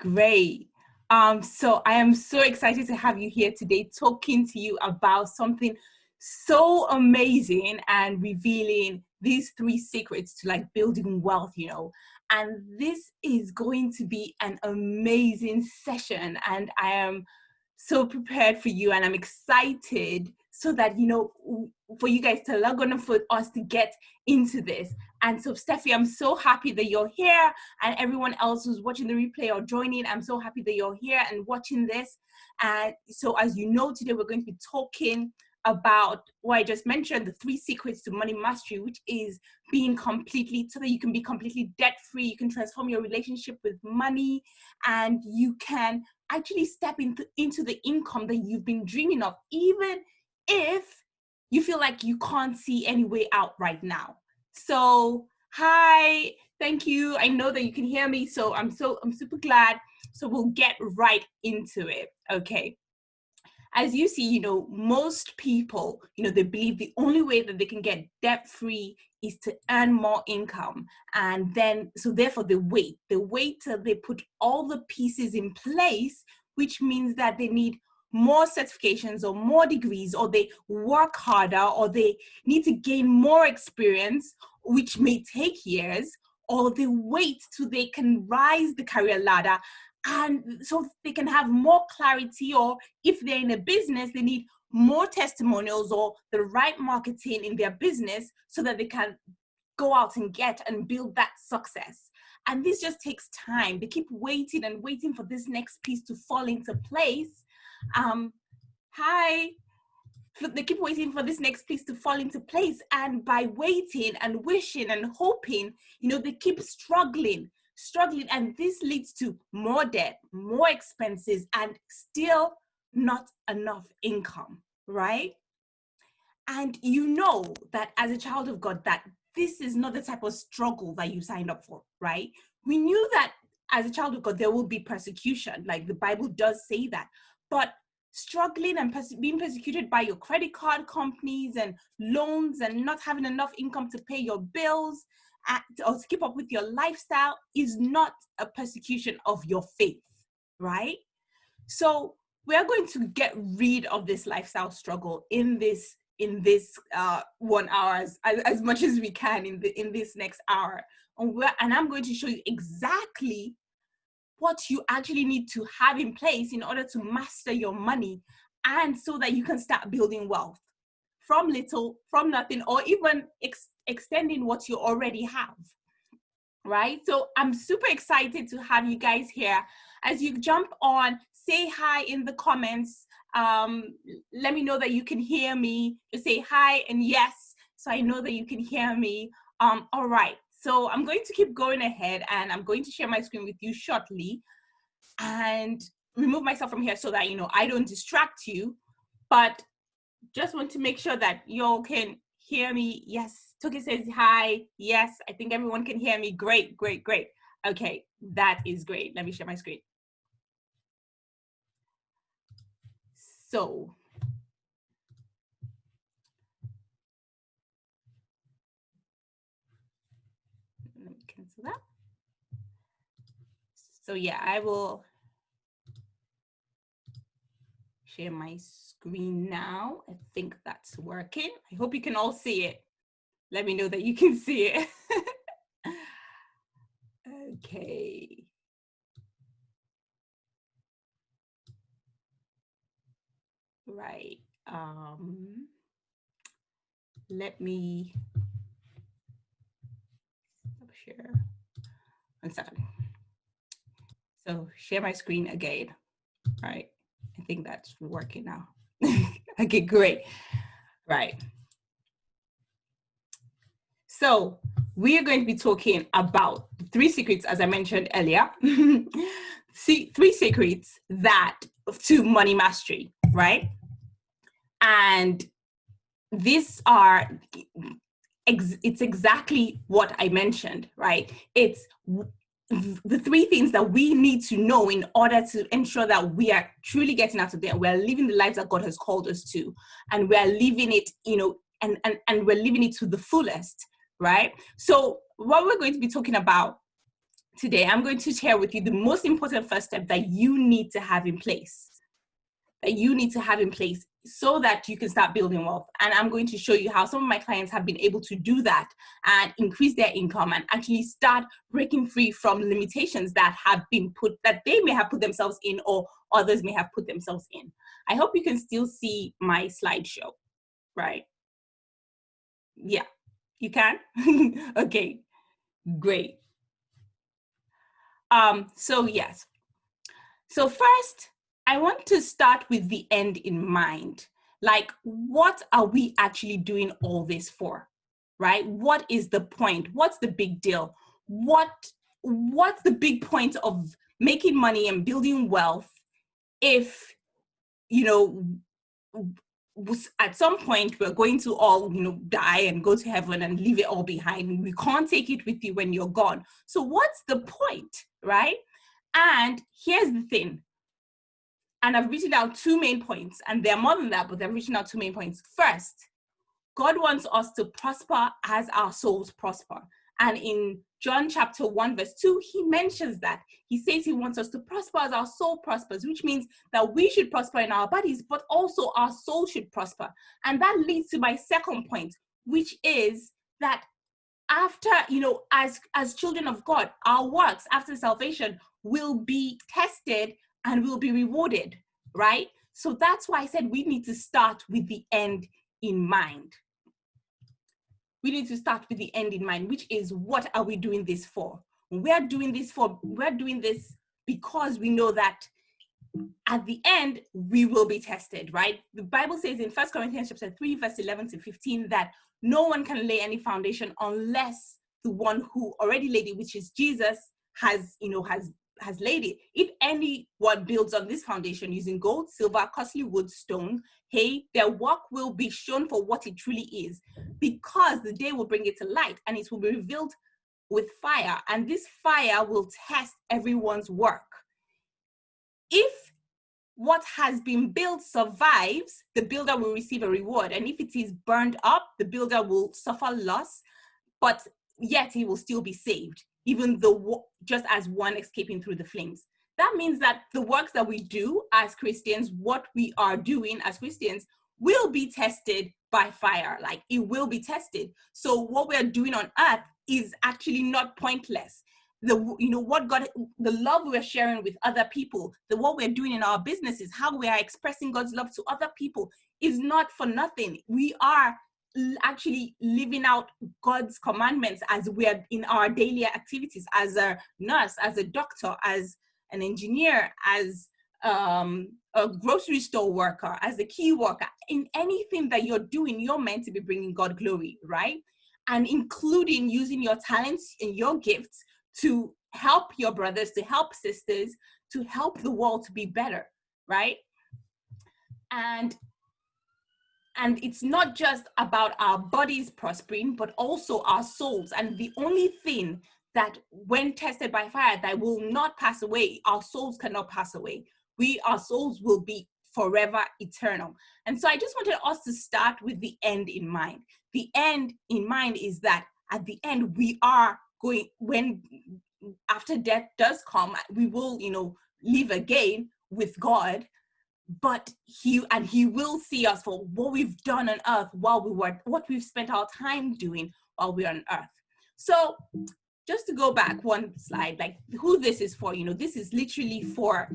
Great. So I am so excited to have you here today talking to you about something so amazing and revealing these 3 secrets to like building wealth, And this is going to be an amazing session, and I am so prepared for you, and I'm excited so that, for you guys to log on and for us to get into this. And so, Steffi, I'm so happy that you're here, and everyone else who's watching the replay or joining, I'm so happy that you're here and watching this. And so, as you know, today we're going to be talking about what I just mentioned, the 3 secrets to money mastery, which is being completely, so that you can be completely debt-free, you can transform your relationship with money, and you can actually step into the income that you've been dreaming of, even if you feel like you can't see any way out right now. So, hi, thank you. I know that you can hear me, so I'm super glad. So we'll get right into it, okay? As you see, most people, they believe the only way that they can get debt-free is to earn more income. And then, so therefore they wait till they put all the pieces in place, which means that they need more certifications or more degrees, or they work harder, or they need to gain more experience, which may take years, or they wait till they can rise the career ladder, and so they can have more clarity, or if they're in a business, they need more testimonials or the right marketing in their business so that they can go out and get and build that success. And this just takes time. They keep waiting and waiting for this next piece to fall into place. They keep waiting for this next piece to fall into place. And by waiting and wishing and hoping, they keep struggling, and this leads to more debt, more expenses, and still not enough income, right? And you know that as a child of God, that this is not the type of struggle that you signed up for, right? We knew that as a child of God, there will be persecution, like the Bible does say that, but struggling and being persecuted by your credit card companies and loans and not having enough income to pay your bills, or to keep up with your lifestyle is not a persecution of your faith, right? So we are going to get rid of this lifestyle struggle in this 1 hour as much as we can in this next hour, and I'm going to show you exactly what you actually need to have in place in order to master your money, and so that you can start building wealth from nothing, or even extending what you already have, right? So I'm super excited to have you guys here. As you jump on, say hi in the comments. Let me know that you can hear me. Just say hi and yes, so I know that you can hear me. All right, so I'm going to keep going ahead, and I'm going to share my screen with you shortly and remove myself from here so that I don't distract you, but just want to make sure that you all can hear me. Yes, Toki says hi. Yes, I think everyone can hear me. Great. Okay, that is great. Let me share my screen. So, let me cancel that. So yeah, I will share my screen now. I think that's working. I hope you can all see it. Let me know that you can see it. Okay. Right. Let me share. 1 second. So share my screen again. All right. I think that's working now. Okay, great. Right. So we are going to be talking about 3 secrets, as I mentioned earlier. 3 secrets to money mastery, right? And these are, it's exactly what I mentioned, right? It's the 3 things that we need to know in order to ensure that we are truly getting out of there. We're living the lives that God has called us to, and we're living it, and we're living it to the fullest, right? So what we're going to be talking about today I'm going to share with you the most important first step that you need to have in place. So that you can start building wealth. And I'm going to show you how some of my clients have been able to do that and increase their income and actually start breaking free from limitations that they may have put themselves in, or others may have put themselves in. I hope you can still see my slideshow, right? Yeah, you can? Okay, great. So yes. So first, I want to start with the end in mind. Like, what are we actually doing all this for, right? What is the point? What's the big deal? What's the big point of making money and building wealth if, at some point we're going to all, die and go to heaven and leave it all behind. We can't take it with you when you're gone. So what's the point, right? And here's the thing. And I've written out two main points, and there are more than that, but I've written out two main points. First, God wants us to prosper as our souls prosper. And in John chapter 1, verse 2, he mentions that. He says he wants us to prosper as our soul prospers, which means that we should prosper in our bodies, but also our soul should prosper. And that leads to my second point, which is that after, as children of God, our works after salvation will be tested and will be rewarded, right? So that's why I said we need to start with the end in mind. We need to start with the end in mind, which is, what are we doing this for? We're doing this because we know that at the end, we will be tested, right? The Bible says in 1 Corinthians chapter 3, verse 11 to 15, that no one can lay any foundation unless the one who already laid it, which is Jesus, has laid it. If anyone builds on this foundation using gold, silver, costly wood, stone, hay, their work will be shown for what it truly is, because the day will bring it to light and it will be revealed with fire, and this fire will test everyone's work. If what has been built survives, the builder will receive a reward, and if it is burned up, the builder will suffer loss, but yet he will still be saved, even though just as one escaping through the flames. That means that the works that we do as Christians, what we are doing as Christians, will be tested by fire. Like, it will be tested. So what we're doing on earth is actually not pointless. The love we're sharing with other people, what we're doing in our businesses, how we are expressing God's love to other people is not for nothing. We are actually living out God's commandments as we're in our daily activities, as a nurse, as a doctor, as an engineer, as a grocery store worker, as a key worker. In anything that you're doing, you're meant to be bringing God glory, right? And including using your talents and your gifts to help your brothers, to help sisters, to help the world to be better, right? And it's not just about our bodies prospering, but also our souls. And the only thing that, when tested by fire, that will not pass away, our souls cannot pass away. Our souls will be forever eternal. And so I just wanted us to start with the end in mind. The end in mind is that at the end, we are going, when after death does come, we will, live again with God. But he will see us for what we've done on earth what we've spent our time doing while we're on earth. So just to go back one slide, like who this is for, this is literally for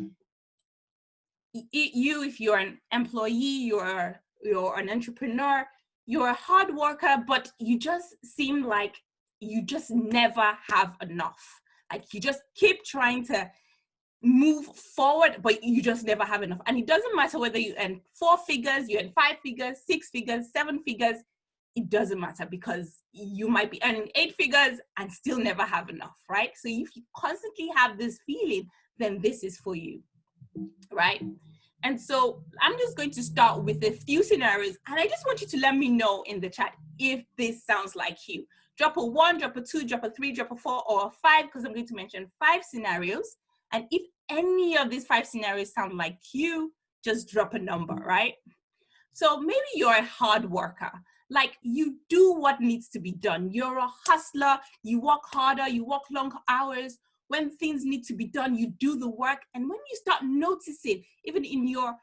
you. If you're an employee, you're an entrepreneur, you're a hard worker, but you just seem like you just never have enough. Like, you just keep trying to move forward, but you just never have enough. And it doesn't matter whether you earn 4 figures, you earn 5 figures, 6 figures, 7 figures. It doesn't matter, because you might be earning 8 figures and still never have enough, right? So if you constantly have this feeling, then this is for you, right? And so I'm just going to start with a few scenarios, and I just want you to let me know in the chat if this sounds like you. Drop a 1, drop a 2, drop a 3, drop a 4, or a 5, because I'm going to mention 5 scenarios. And if any of these 5 scenarios sound like you, just drop a number, right? So maybe you're a hard worker. Like, you do what needs to be done. You're a hustler. You work harder. You work long hours. when things need to be done, you do the work. And when you start noticing, even in your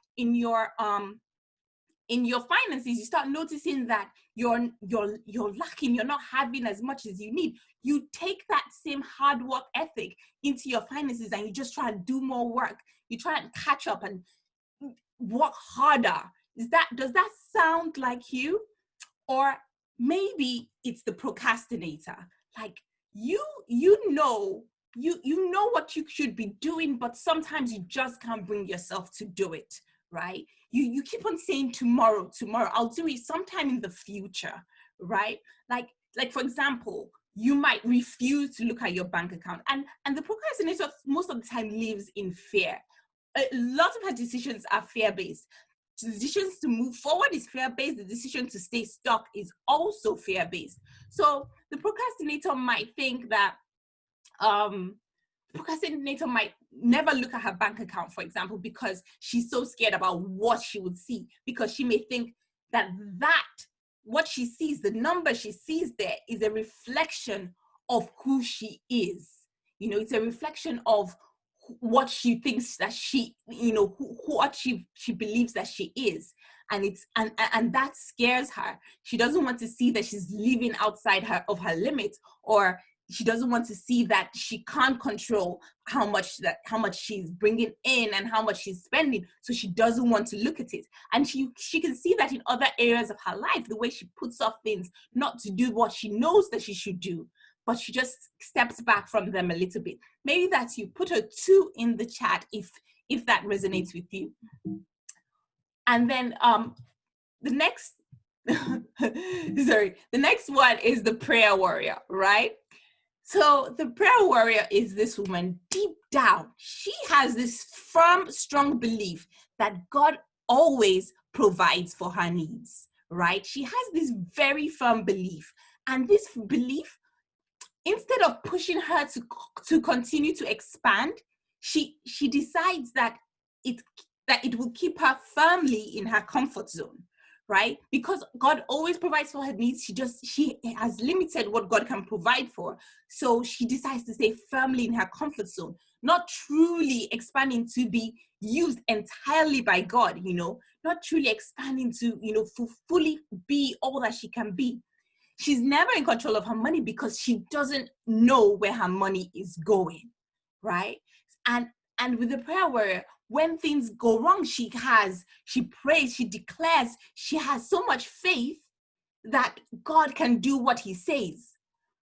finances, you start noticing that you're lacking, you're not having as much as you need. You take that same hard work ethic into your finances and you just try and do more work. You try and catch up and work harder. Does that sound like you? Or maybe it's the procrastinator. Like you know what you should be doing, but sometimes you just can't bring yourself to do it, right? You keep on saying tomorrow, I'll do it sometime in the future, right? Like for example, you might refuse to look at your bank account, and the procrastinator most of the time lives in fear. A lot of her decisions are fear-based. The decisions to move forward is fear-based. The decision to stay stuck is also fear-based. So the procrastinator might think that procrastinator might never look at her bank account, for example, because she's so scared about what she would see, because she may think that what she sees, the number she sees there, is a reflection of who she is. You know, it's a reflection of what she thinks that she, you know, what she believes that she is. And and that scares her. She doesn't want to see that she's living outside of her limits, or she doesn't want to see that she can't control how much she's bringing in and how much she's spending. So she doesn't want to look at it. And she can see that in other areas of her life, the way she puts off things, not to do what she knows that she should do, but she just steps back from them a little bit. Maybe that's you. Put a 2 in the chat if that resonates with you. And then the next the next one is the prayer warrior, right? So the prayer warrior is this woman. Deep down, she has this firm, strong belief that God always provides for her needs, right? She has this very firm belief. And this belief, instead of pushing her to continue to expand, she decides that it will keep her firmly in her comfort zone, right? Because God always provides for her needs. She has limited what God can provide for. So she decides to stay firmly in her comfort zone, not truly expanding to be used entirely by God, you know, not truly expanding to, you know, fully be all that she can be. She's never in control of her money because she doesn't know where her money is going, right? And with the prayer warrior, when things go wrong, she prays, she declares, she has so much faith that God can do what he says.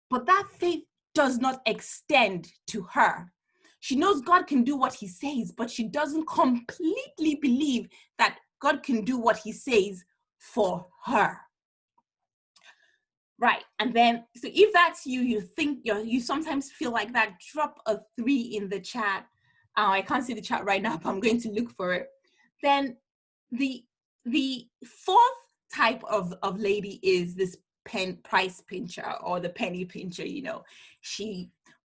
But that faith does not extend to her. She knows God can do what he says, but she doesn't completely believe that God can do what he says for her. Right. And then, so if that's you, you sometimes feel like that, drop a 3 in the chat. I can't see the chat right now, but I'm going to look for it. Then the fourth type of lady is this price pincher, or the penny pincher. You know,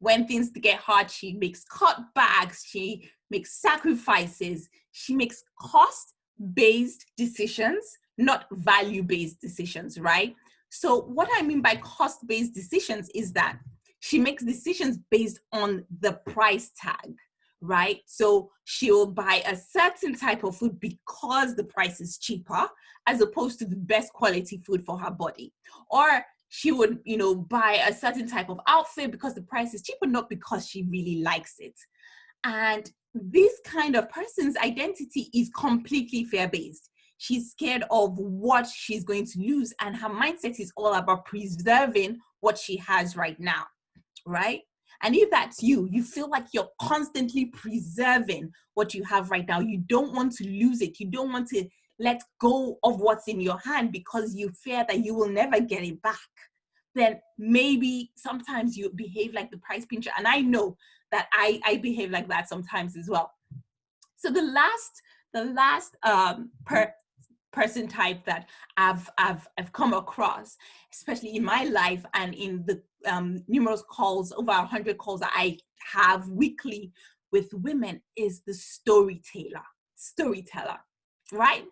when things get hard, she makes cutbacks, she makes sacrifices, she makes cost-based decisions, not value-based decisions, right? So what I mean by cost-based decisions is that she makes decisions based on the price tag, right? So she'll buy a certain type of food because the price is cheaper, as opposed to the best quality food for her body. Or she would, you know, buy a certain type of outfit because the price is cheaper, not because she really likes it. And this kind of person's identity is completely fear-based. She's scared of what she's going to lose, and her mindset is all about preserving what she has right now, right? And if that's you feel like you're constantly preserving what you have right now. You don't want to lose it. You don't want to let go of what's in your hand because you fear that you will never get it back. Then maybe sometimes you behave like the price pincher. And I know that I behave like that sometimes as well. So the last person type that I've come across, especially in my life and in the numerous calls, over 100 calls that I have weekly with women, is the storyteller, right?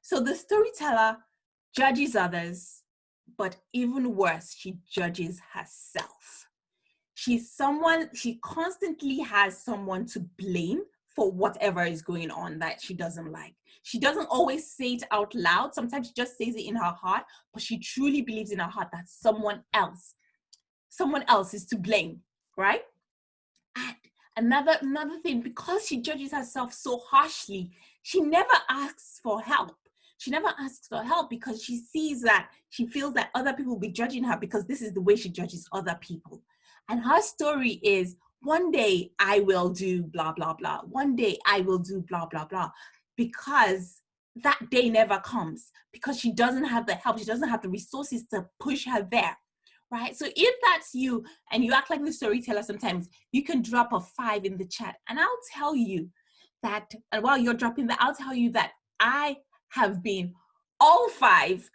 So the storyteller judges others, but even worse, she judges herself. She constantly has someone to blame for whatever is going on that she doesn't like. She doesn't always say it out loud. Sometimes she just says it in her heart, but she truly believes in her heart that someone else is to blame, right? And another thing, because she judges herself so harshly, she never asks for help. She never asks for help because she feels that other people will be judging her because this is the way she judges other people. And her story is, one day I will do blah, blah, blah. One day I will do blah, blah, blah. Because that day never comes, because she doesn't have the help. She doesn't have the resources to push her there. Right? So if that's you and you act like the storyteller sometimes, you can drop a 5 in the chat. And I'll tell you that, and while you're dropping that, I'll tell you that I have been all 5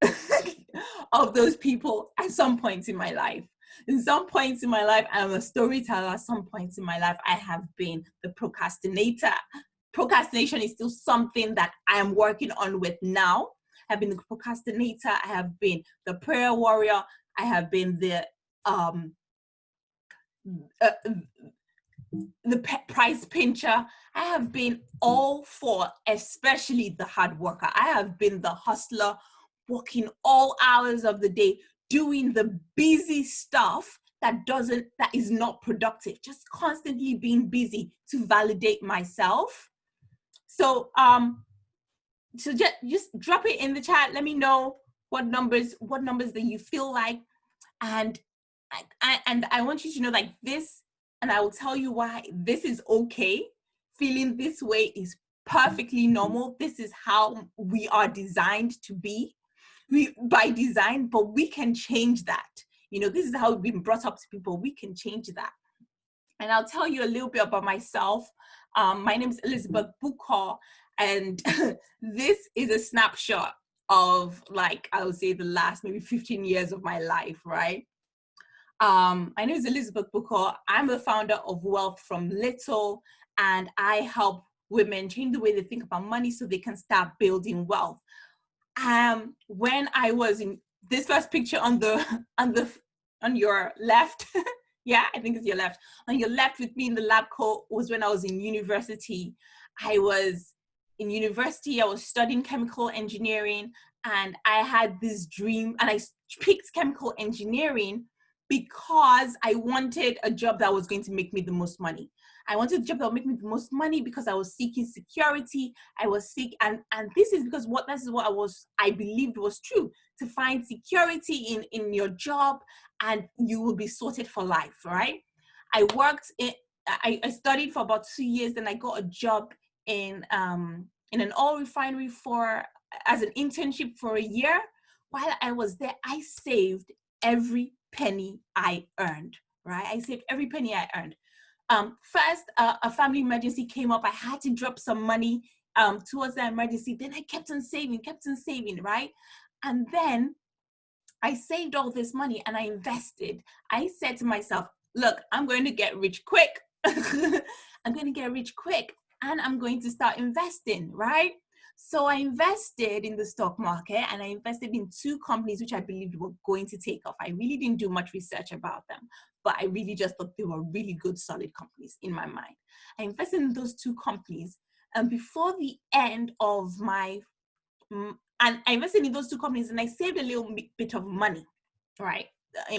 of those people at some point in my life. In some points in my life, I'm a storyteller. At some points in my life, I have been the procrastinator. Procrastination is still something that I am working on with now. I've been the procrastinator. I have been the prayer warrior. I have been the price pincher. I have been all 4, especially the hard worker. I have been the hustler, working all hours of the day, doing the busy stuff that is not productive, just constantly being busy to validate myself. So just drop it in the chat. Let me know what numbers that you feel like. And I want you to know, like, this, and I will tell you why this is okay. Feeling this way is perfectly normal. This is how we are designed to be, by design, but we can change that. You know, this is how we've been brought up to people. We can change that. And I'll tell you a little bit about myself. My name is Elizabeth Bukor, and this is a snapshot of, like, I would say the last maybe 15 years of my life, right? My name is Elizabeth Bukor. I'm the founder of Wealth from Little, and I help women change the way they think about money so they can start building wealth. When I was in this first picture on your left, yeah, I think it's your left. On your left with me in the lab coat was when I was in university. I was studying chemical engineering, and I had this dream, and I picked chemical engineering because I wanted a job that was going to make me the most money. I wanted a job that would make me the most money because I was seeking security. And this is because I believed was true, to find security in your job, and you will be sorted for life, right? I studied for about 2 years, then I got a job in an oil refinery as an internship for a year. While I was there, I saved every penny I earned, right? I saved every penny I earned. First, a family emergency came up. I had to drop some money towards that emergency. Then I kept on saving, right? And then I saved all this money and I invested. I said to myself, look, I'm going to get rich quick. I'm going to get rich quick, and I'm going to start investing, right? So I invested in the stock market, and I invested in 2 companies which I believed were going to take off. I really didn't do much research about them, but I really just thought they were really good, solid companies in my mind. I invested in those 2 companies, and before the end of and I invested in those 2 companies, and I saved a little bit of money, right,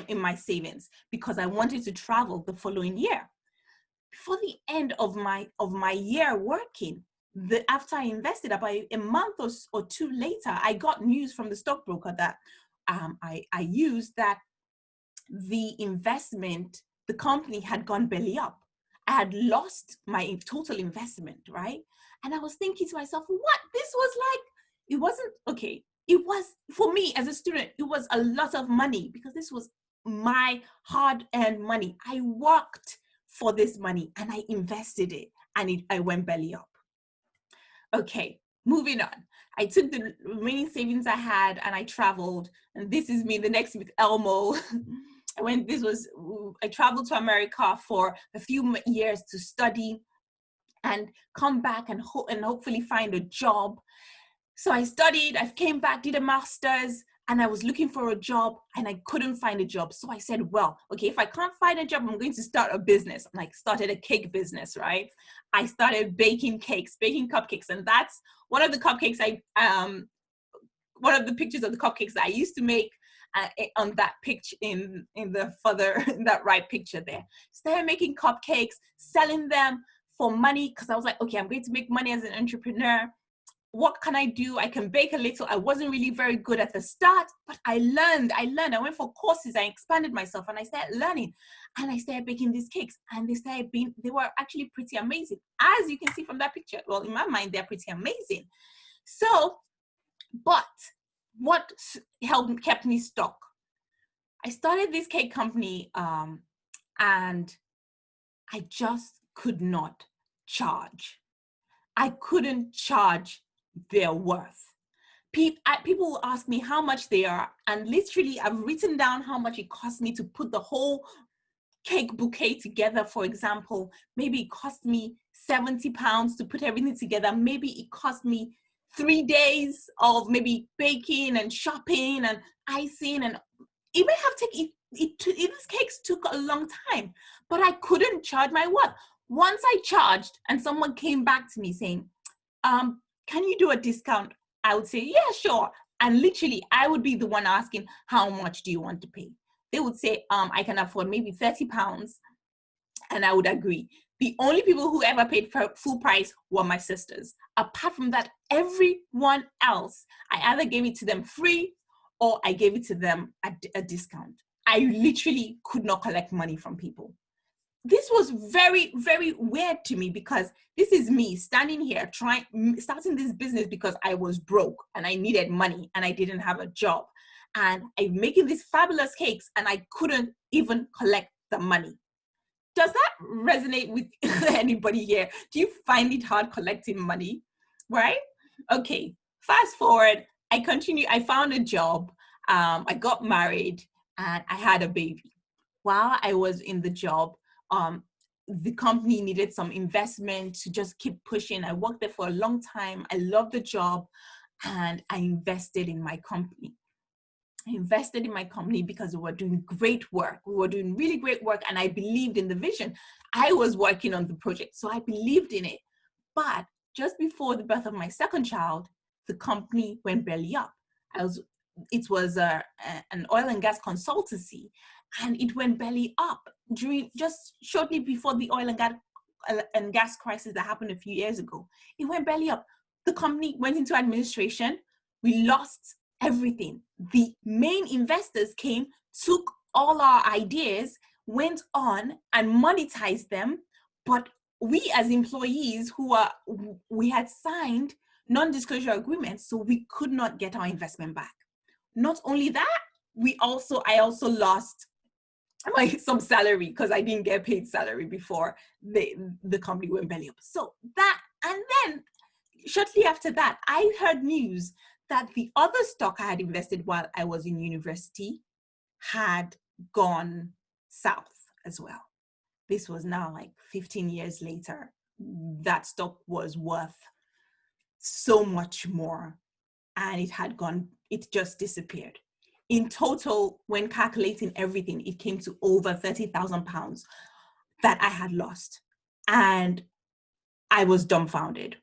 in my savings, because I wanted to travel the following year. Before the end of my year working, after I invested, about a month or 2 later, I got news from the stockbroker that I used, that the company had gone belly up. I had lost my total investment, right? And I was thinking to myself, what? This was like, it wasn't, okay, it was, for me as a student, it was a lot of money, because this was my hard-earned money. I worked for this money and I invested it, and I went belly up. Okay, moving on. I took the remaining savings I had and I traveled, and this is me, the next with Elmo. I traveled to America for a few years to study and come back and hopefully find a job. So I studied, I came back, did a master's, and I was looking for a job and I couldn't find a job. So I said, well, okay, if I can't find a job, I'm going to start a business. I started a cake business, right? I started baking cakes, baking cupcakes. And that's one of the cupcakes one of the pictures of the cupcakes that I used to make on that picture in the further, in that right picture there. Started making cupcakes, selling them for money because I was like, okay, I'm going to make money as an entrepreneur. What can I do? I can bake a little. I wasn't really very good at the start, but I learned. I went for courses. I expanded myself and I started learning, and I started baking these cakes, and they were actually pretty amazing. As you can see from that picture, well, in my mind, they're pretty amazing. So, but what kept me stuck? I started this cake company, and I just could not charge. I couldn't charge their worth. People will ask me how much they are, and literally I've written down how much it cost me to put the whole cake bouquet together. For example, maybe it cost me £70 to put everything together. Maybe it cost me 3 days of maybe baking and shopping and icing, and it may have taken these cakes took a long time, but I couldn't charge my worth. Once I charged and someone came back to me saying, can you do a discount? I would say, yeah, sure. And literally, I would be the one asking, how much do you want to pay? They would say, I can afford maybe £30, and I would agree. The only people who ever paid full price were my sisters. Apart from that, everyone else, I either gave it to them free or I gave it to them at a discount. I literally could not collect money from people. This was very, very weird to me because this is me standing here starting this business because I was broke and I needed money and I didn't have a job. And I'm making these fabulous cakes and I couldn't even collect the money. Does that resonate with anybody here? Do you find it hard collecting money? Right? Okay, fast forward. I found a job. I got married and I had a baby. While I was in the job, the company needed some investment to just keep pushing. I worked there for a long time. I loved the job and I invested in my company. I invested in my company because we were doing great work. We were doing really great work and I believed in the vision. I was working on the project, so I believed in it. But just before the birth of my second child, the company went belly up. It was an oil and gas consultancy, and it went belly up just shortly before the oil and gas crisis that happened a few years ago. It went belly up. The company went into administration. We lost everything. The main investors came, took all our ideas, went on and monetized them, but we as employees we had signed non-disclosure agreements, so we could not get our investment back. Not only that, I also lost some salary because I didn't get paid salary before the company went belly up. So that, and then shortly after that, I heard news that the other stock I had invested while I was in university had gone south as well. This was now like 15 years later. That stock was worth so much more, and it just disappeared. In total, when calculating everything, it came to over £30,000 that I had lost. And I was dumbfounded.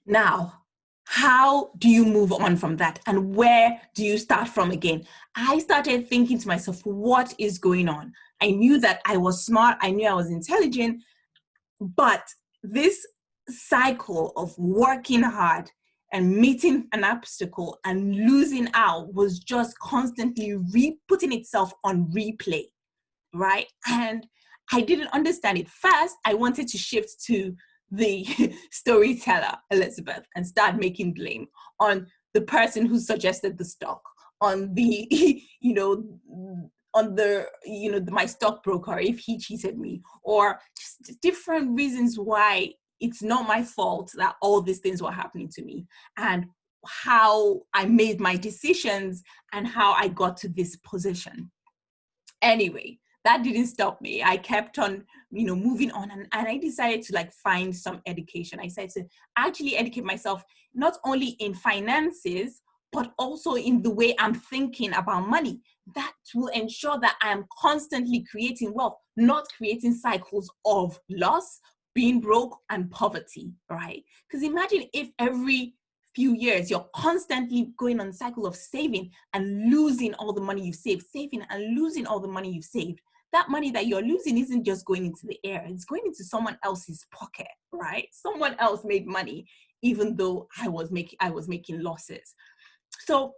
Now, how do you move on from that? And where do you start from again? I started thinking to myself, what is going on? I knew that I was smart. I knew I was intelligent. But this cycle of working hard and meeting an obstacle and losing out was just constantly putting itself on replay, right? And I didn't understand it. First, I wanted to shift to the storyteller, Elizabeth, and start making blame on the person who suggested the stock, on the, my stockbroker, if he cheated me, or just different reasons why it's not my fault that all these things were happening to me, and how I made my decisions and how I got to this position. Anyway, that didn't stop me. I kept on, moving on, and I decided to find some education. I decided to actually educate myself, not only in finances, but also in the way I'm thinking about money. That will ensure that I am constantly creating wealth, not creating cycles of loss, being broke, and poverty, right? Because imagine if every few years you're constantly going on a cycle of saving and losing all the money you've saved, saving and losing all the money you've saved. That money that you're losing isn't just going into the air, it's going into someone else's pocket, right? Someone else made money, even though I was making losses. So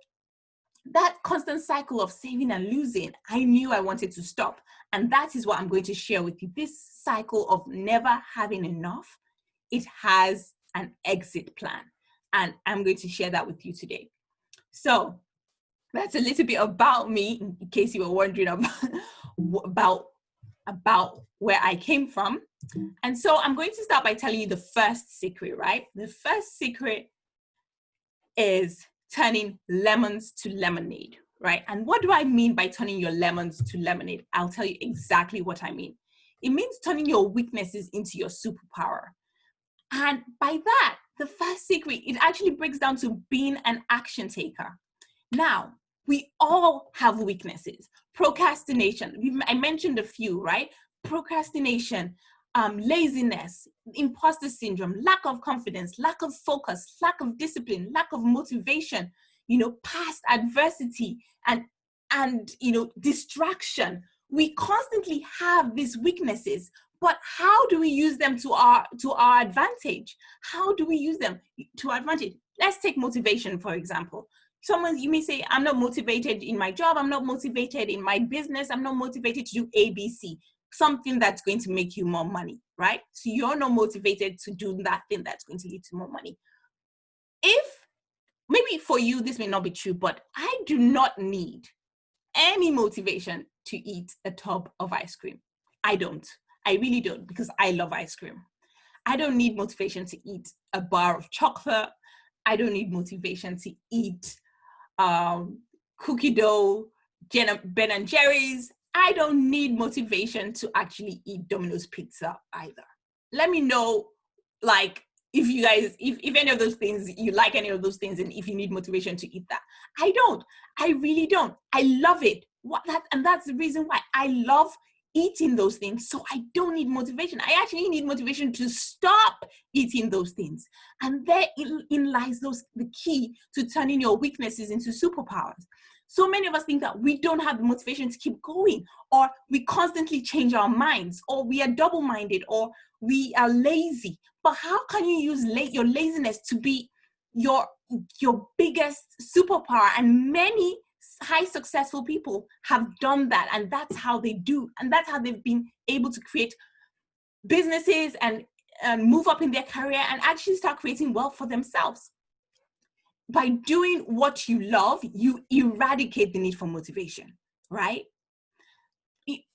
that constant cycle of saving and losing, I knew I wanted to stop. And that is what I'm going to share with you. This cycle of never having enough, it has an exit plan. And I'm going to share that with you today. So that's a little bit about me, in case you were wondering about where I came from. And so I'm going to start by telling you the first secret, right? The first secret is turning lemons to lemonade, right? And what do I mean by turning your lemons to lemonade? I'll tell you exactly what I mean. It means turning your weaknesses into your superpower. And by that, the first secret, it actually breaks down to being an action taker. Now, we all have weaknesses. Procrastination, I mentioned a few, right? Procrastination, laziness, imposter syndrome, lack of confidence, lack of focus, lack of discipline, lack of motivation, past adversity and distraction. We constantly have these weaknesses, but how do we use them to our advantage? How do we use them to our advantage? Let's take motivation, for example. You may say, I'm not motivated in my job, I'm not motivated in my business, I'm not motivated to do ABC, something that's going to make you more money, right? So you're not motivated to do that thing that's going to lead to more money. If, maybe for you, this may not be true, but I do not need any motivation to eat a tub of ice cream. I don't. I really don't, because I love ice cream. I don't need motivation to eat a bar of chocolate. I don't need motivation to eat cookie dough, Ben and Jerry's. I don't need motivation to actually eat Domino's pizza either. Let me know, if you guys, if any of those things, you like any of those things, and if you need motivation to eat that. I don't. I really don't. I love it. And that's the reason why I love eating those things. So I don't need motivation. I actually need motivation to stop eating those things. And therein lies the key to turning your weaknesses into superpowers. So many of us think that we don't have the motivation to keep going, or we constantly change our minds, or we are double-minded, or we are lazy. But how can you use your laziness to be your biggest superpower? And many high successful people have done that, and that's how they do, and that's how they've been able to create businesses and move up in their career and actually start creating wealth for themselves. By doing what you love, you eradicate the need for motivation, right?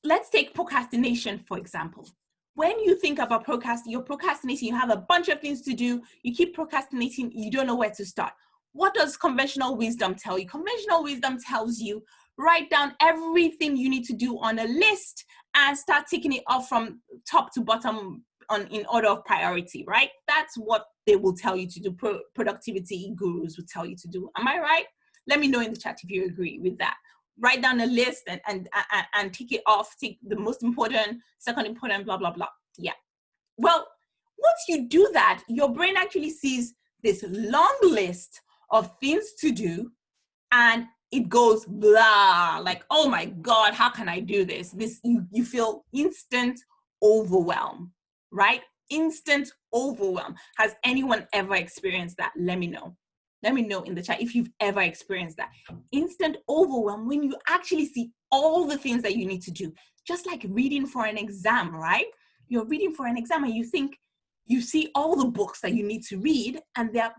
Let's take procrastination, for example. When you think about you're procrastinating, you have a bunch of things to do, you keep procrastinating, you don't know where to start. What does conventional wisdom tell you? Conventional wisdom tells you, write down everything you need to do on a list and start ticking it off from top to bottom in order of priority, right? That's what they will tell you to do. Productivity gurus will tell you to do. Am I right? Let me know in the chat if you agree with that. Write down a list and tick it off, tick the most important, second important, blah, blah, blah. Yeah. Well, once you do that, your brain actually sees this long list of things to do, and it goes blah, like, oh my God, how can I do this? You feel instant overwhelm, right? Instant overwhelm. Has anyone ever experienced that? Let me know. Let me know in the chat if you've ever experienced that. Instant overwhelm when you actually see all the things that you need to do. Just like reading for an exam, right? You're reading for an exam and you think, you see all the books that you need to read, and they're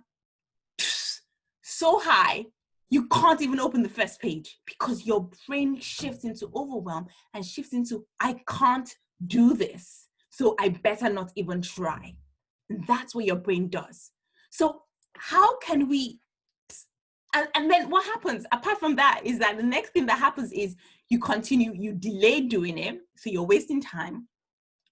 so high, you can't even open the first page because your brain shifts into overwhelm and shifts into, I can't do this, so I better not even try. And that's what your brain does. So how can we, and then what happens apart from that is that the next thing that happens is you delay doing it. So you're wasting time.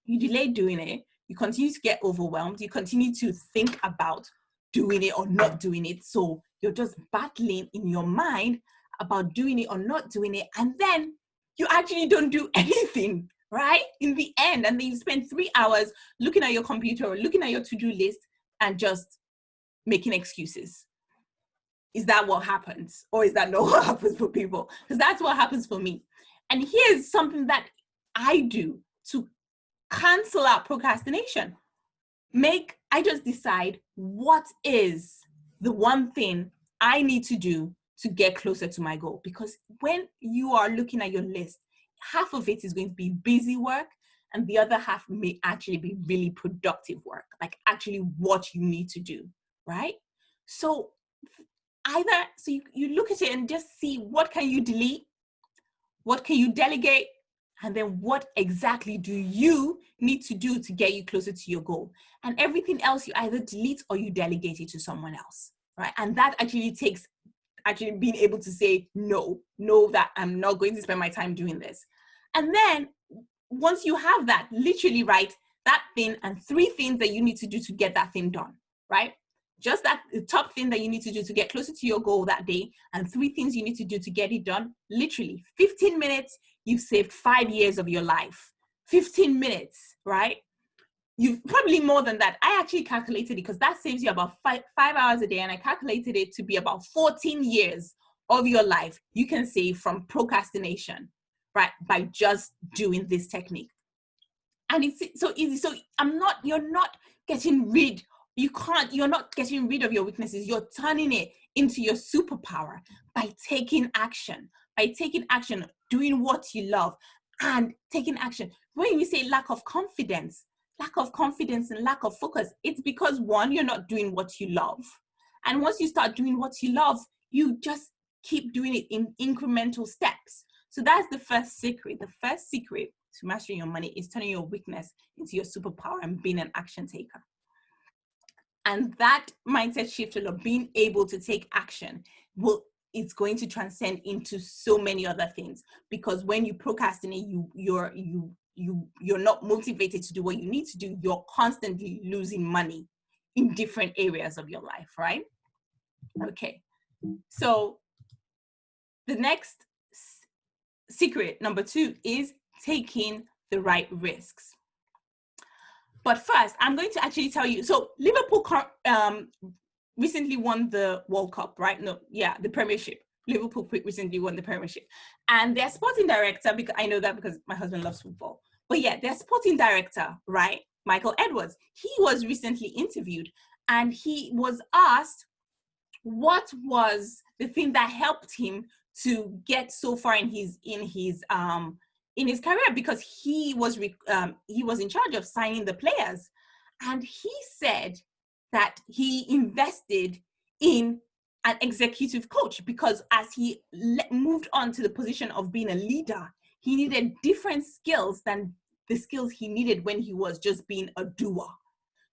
You delay doing it. You continue to get overwhelmed. You continue to think about doing it or not doing it. So you're just battling in your mind about doing it or not doing it. And then you actually don't do anything, right? In the end, and then you spend 3 hours looking at your computer or looking at your to-do list and just making excuses. Is that what happens? Or is that not what happens for people? Because that's what happens for me. And here's something that I do to cancel out procrastination. I just decide what is the one thing I need to do to get closer to my goal. Because when you are looking at your list, half of it is going to be busy work and the other half may actually be really productive work, like actually what you need to do, right? So you look at it and just see what can you delete, what can you delegate, and then what exactly do you need to do to get you closer to your goal. And everything else you either delete or you delegate it to someone else, right? And that actually takes being able to say no, that I'm not going to spend my time doing this. And then once you have that, literally write that thing and 3 things that you need to do to get that thing done, right? Just that the top thing that you need to do to get closer to your goal that day, and 3 things you need to do to get it done. Literally 15 minutes, you've saved 5 years of your life. 15 minutes, right? You've probably more than that. I actually calculated it because that saves you about 5 hours a day. And I calculated it to be about 14 years of your life you can save from procrastination, right? By just doing this technique. And it's so easy. So you're not getting rid of your weaknesses. You're turning it into your superpower by taking action, doing what you love and taking action. When you say lack of confidence and lack of focus, it's because 1, you're not doing what you love. And once you start doing what you love, you just keep doing it in incremental steps. So that's the first secret. The first secret to mastering your money is turning your weakness into your superpower and being an action taker. And that mindset shift of being able to take action it's going to transcend into so many other things. Because when you procrastinate, you're not motivated to do what you need to do. You're constantly losing money in different areas of your life, right? Okay. So the next secret, number 2, is taking the right risks. But first, I'm going to actually tell you. So Liverpool recently won the World Cup, right? The Premiership. Liverpool recently won the Premiership. And their sporting director, because I know that because my husband loves football. But yeah, their sporting director, right, Michael Edwards, he was recently interviewed and he was asked what was the thing that helped him to get so far in his career, because he was in charge of signing the players. And he said that he invested in an executive coach because as he moved on to the position of being a leader, he needed different skills than the skills he needed when he was just being a doer.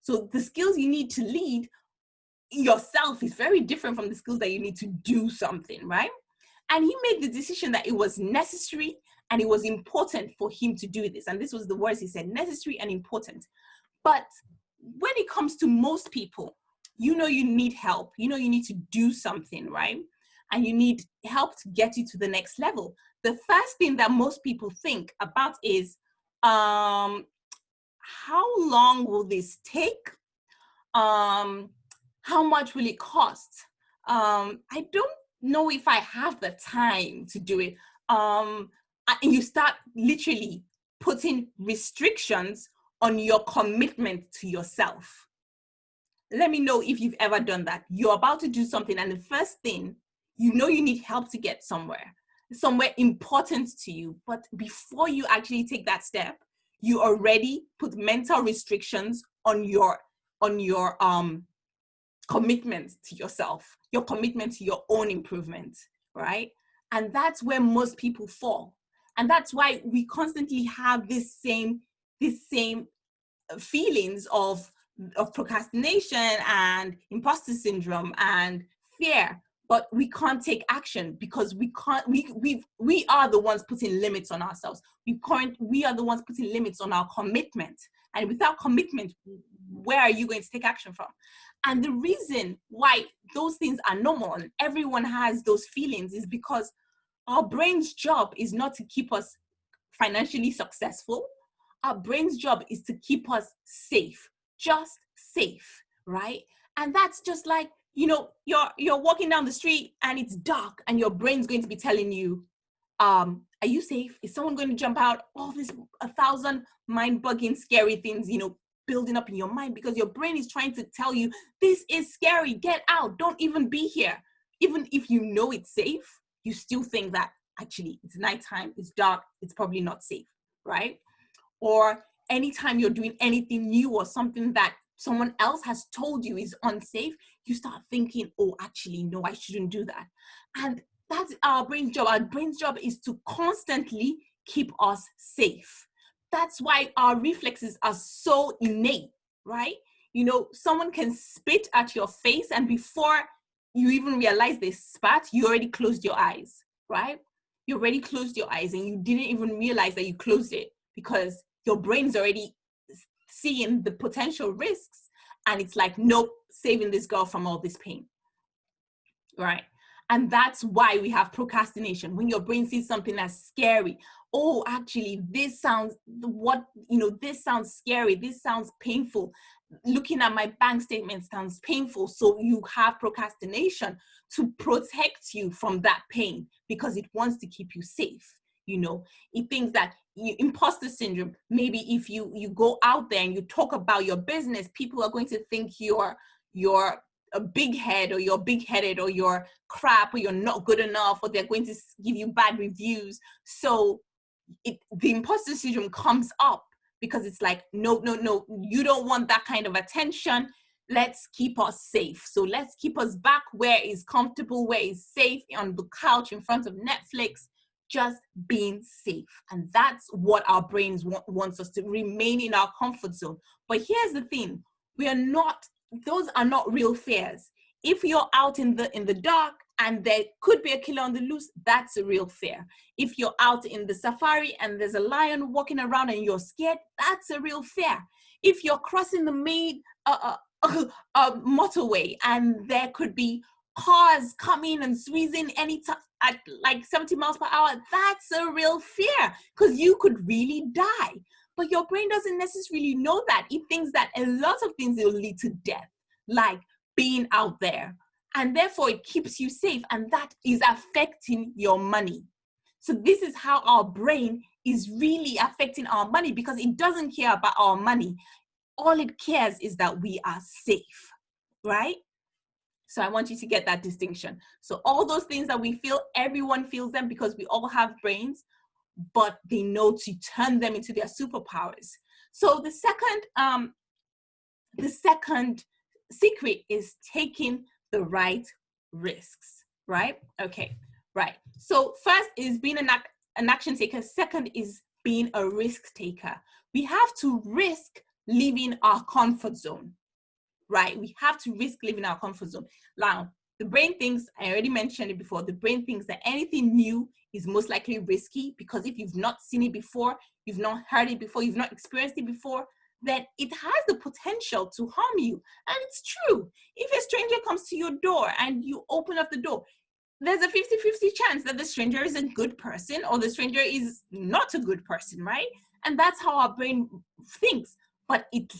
So the skills you need to lead yourself is very different from the skills that you need to do something, right? And he made the decision that it was necessary and it was important for him to do this. And this was the words he said: necessary and important. But when it comes to most people, you need help. You need to do something, right? And you need help to get you to the next level. The first thing that most people think about is, how long will this take? How much will it cost? I don't know if I have the time to do it. And you start literally putting restrictions on your commitment to yourself. Let me know if you've ever done that. You're about to do something and the first thing, you need help to get somewhere important to you. But before you actually take that step, you already put mental restrictions on your commitment to yourself, your commitment to your own improvement, right? And that's where most people fall. And that's why we constantly have this same feelings of procrastination and imposter syndrome and fear, but we can't take action because we are the ones putting limits on ourselves. We are the ones putting limits on our commitment. And without commitment, where are you going to take action from? And the reason why those things are normal and everyone has those feelings is because our brain's job is not to keep us financially successful. Our brain's job is to keep us safe, just safe, right? And that's just like, you're walking down the street and it's dark and your brain's going to be telling you, are you safe? Is someone going to jump out? All this 1,000 mind-bugging, scary things, building up in your mind, because your brain is trying to tell you, this is scary, get out, don't even be here. Even if you know it's safe, you still think that actually it's nighttime, it's dark, it's probably not safe, right? Or anytime you're doing anything new or something that someone else has told you is unsafe, you start thinking, oh, actually, no, I shouldn't do that. And that's our brain's job. Our brain's job is to constantly keep us safe. That's why our reflexes are so innate, right? Someone can spit at your face, and before you even realize they spat, you already closed your eyes, right? You already closed your eyes and you didn't even realize that you closed it because your brain's already seeing the potential risks. And it's like, nope, saving this girl from all this pain, right? And that's why we have procrastination. When your brain sees something that's scary, oh, actually, this sounds scary. This sounds painful. Looking at my bank statement sounds painful. So you have procrastination to protect you from that pain because it wants to keep you safe. It thinks that imposter syndrome, maybe if you go out there and you talk about your business, people are going to think you're a big head, or you're big-headed, or you're crap, or you're not good enough, or they're going to give you bad reviews. So the imposter syndrome comes up because it's like, no, you don't want that kind of attention. Let's keep us safe. So let's keep us back where it's comfortable, where it's safe, on the couch in front of Netflix, just being safe. And that's what our brains wants us to remain in our comfort zone. But here's the thing, those are not real fears. If you're out in the dark and there could be a killer on the loose, that's a real fear. If you're out in the safari and there's a lion walking around and you're scared, that's a real fear. If you're crossing the main motorway and there could be cars coming and squeezing anytime at like 70 miles per hour, that's a real fear because you could really die. But your brain doesn't necessarily know that. It thinks that a lot of things will lead to death, like being out there. And therefore, it keeps you safe. And that is affecting your money. So this is how our brain is really affecting our money, because it doesn't care about our money. All it cares is that we are safe, right? So I want you to get that distinction. So all those things that we feel, everyone feels them because we all have brains, but they know to turn them into their superpowers. So the second secret is taking the right risks, right? Okay, right. So first is being an action taker. Second is being a risk taker. We have to risk leaving our comfort zone, right? We have to risk leaving our comfort zone. Now, the brain thinks, I already mentioned it before, the brain thinks that anything new is most likely risky, because if you've not seen it before, you've not heard it before, you've not experienced it before, then it has the potential to harm you. And it's true. If a stranger comes to your door and you open up the door, there's a 50-50 chance that the stranger is a good person or the stranger is not a good person, right? And that's how our brain thinks. But it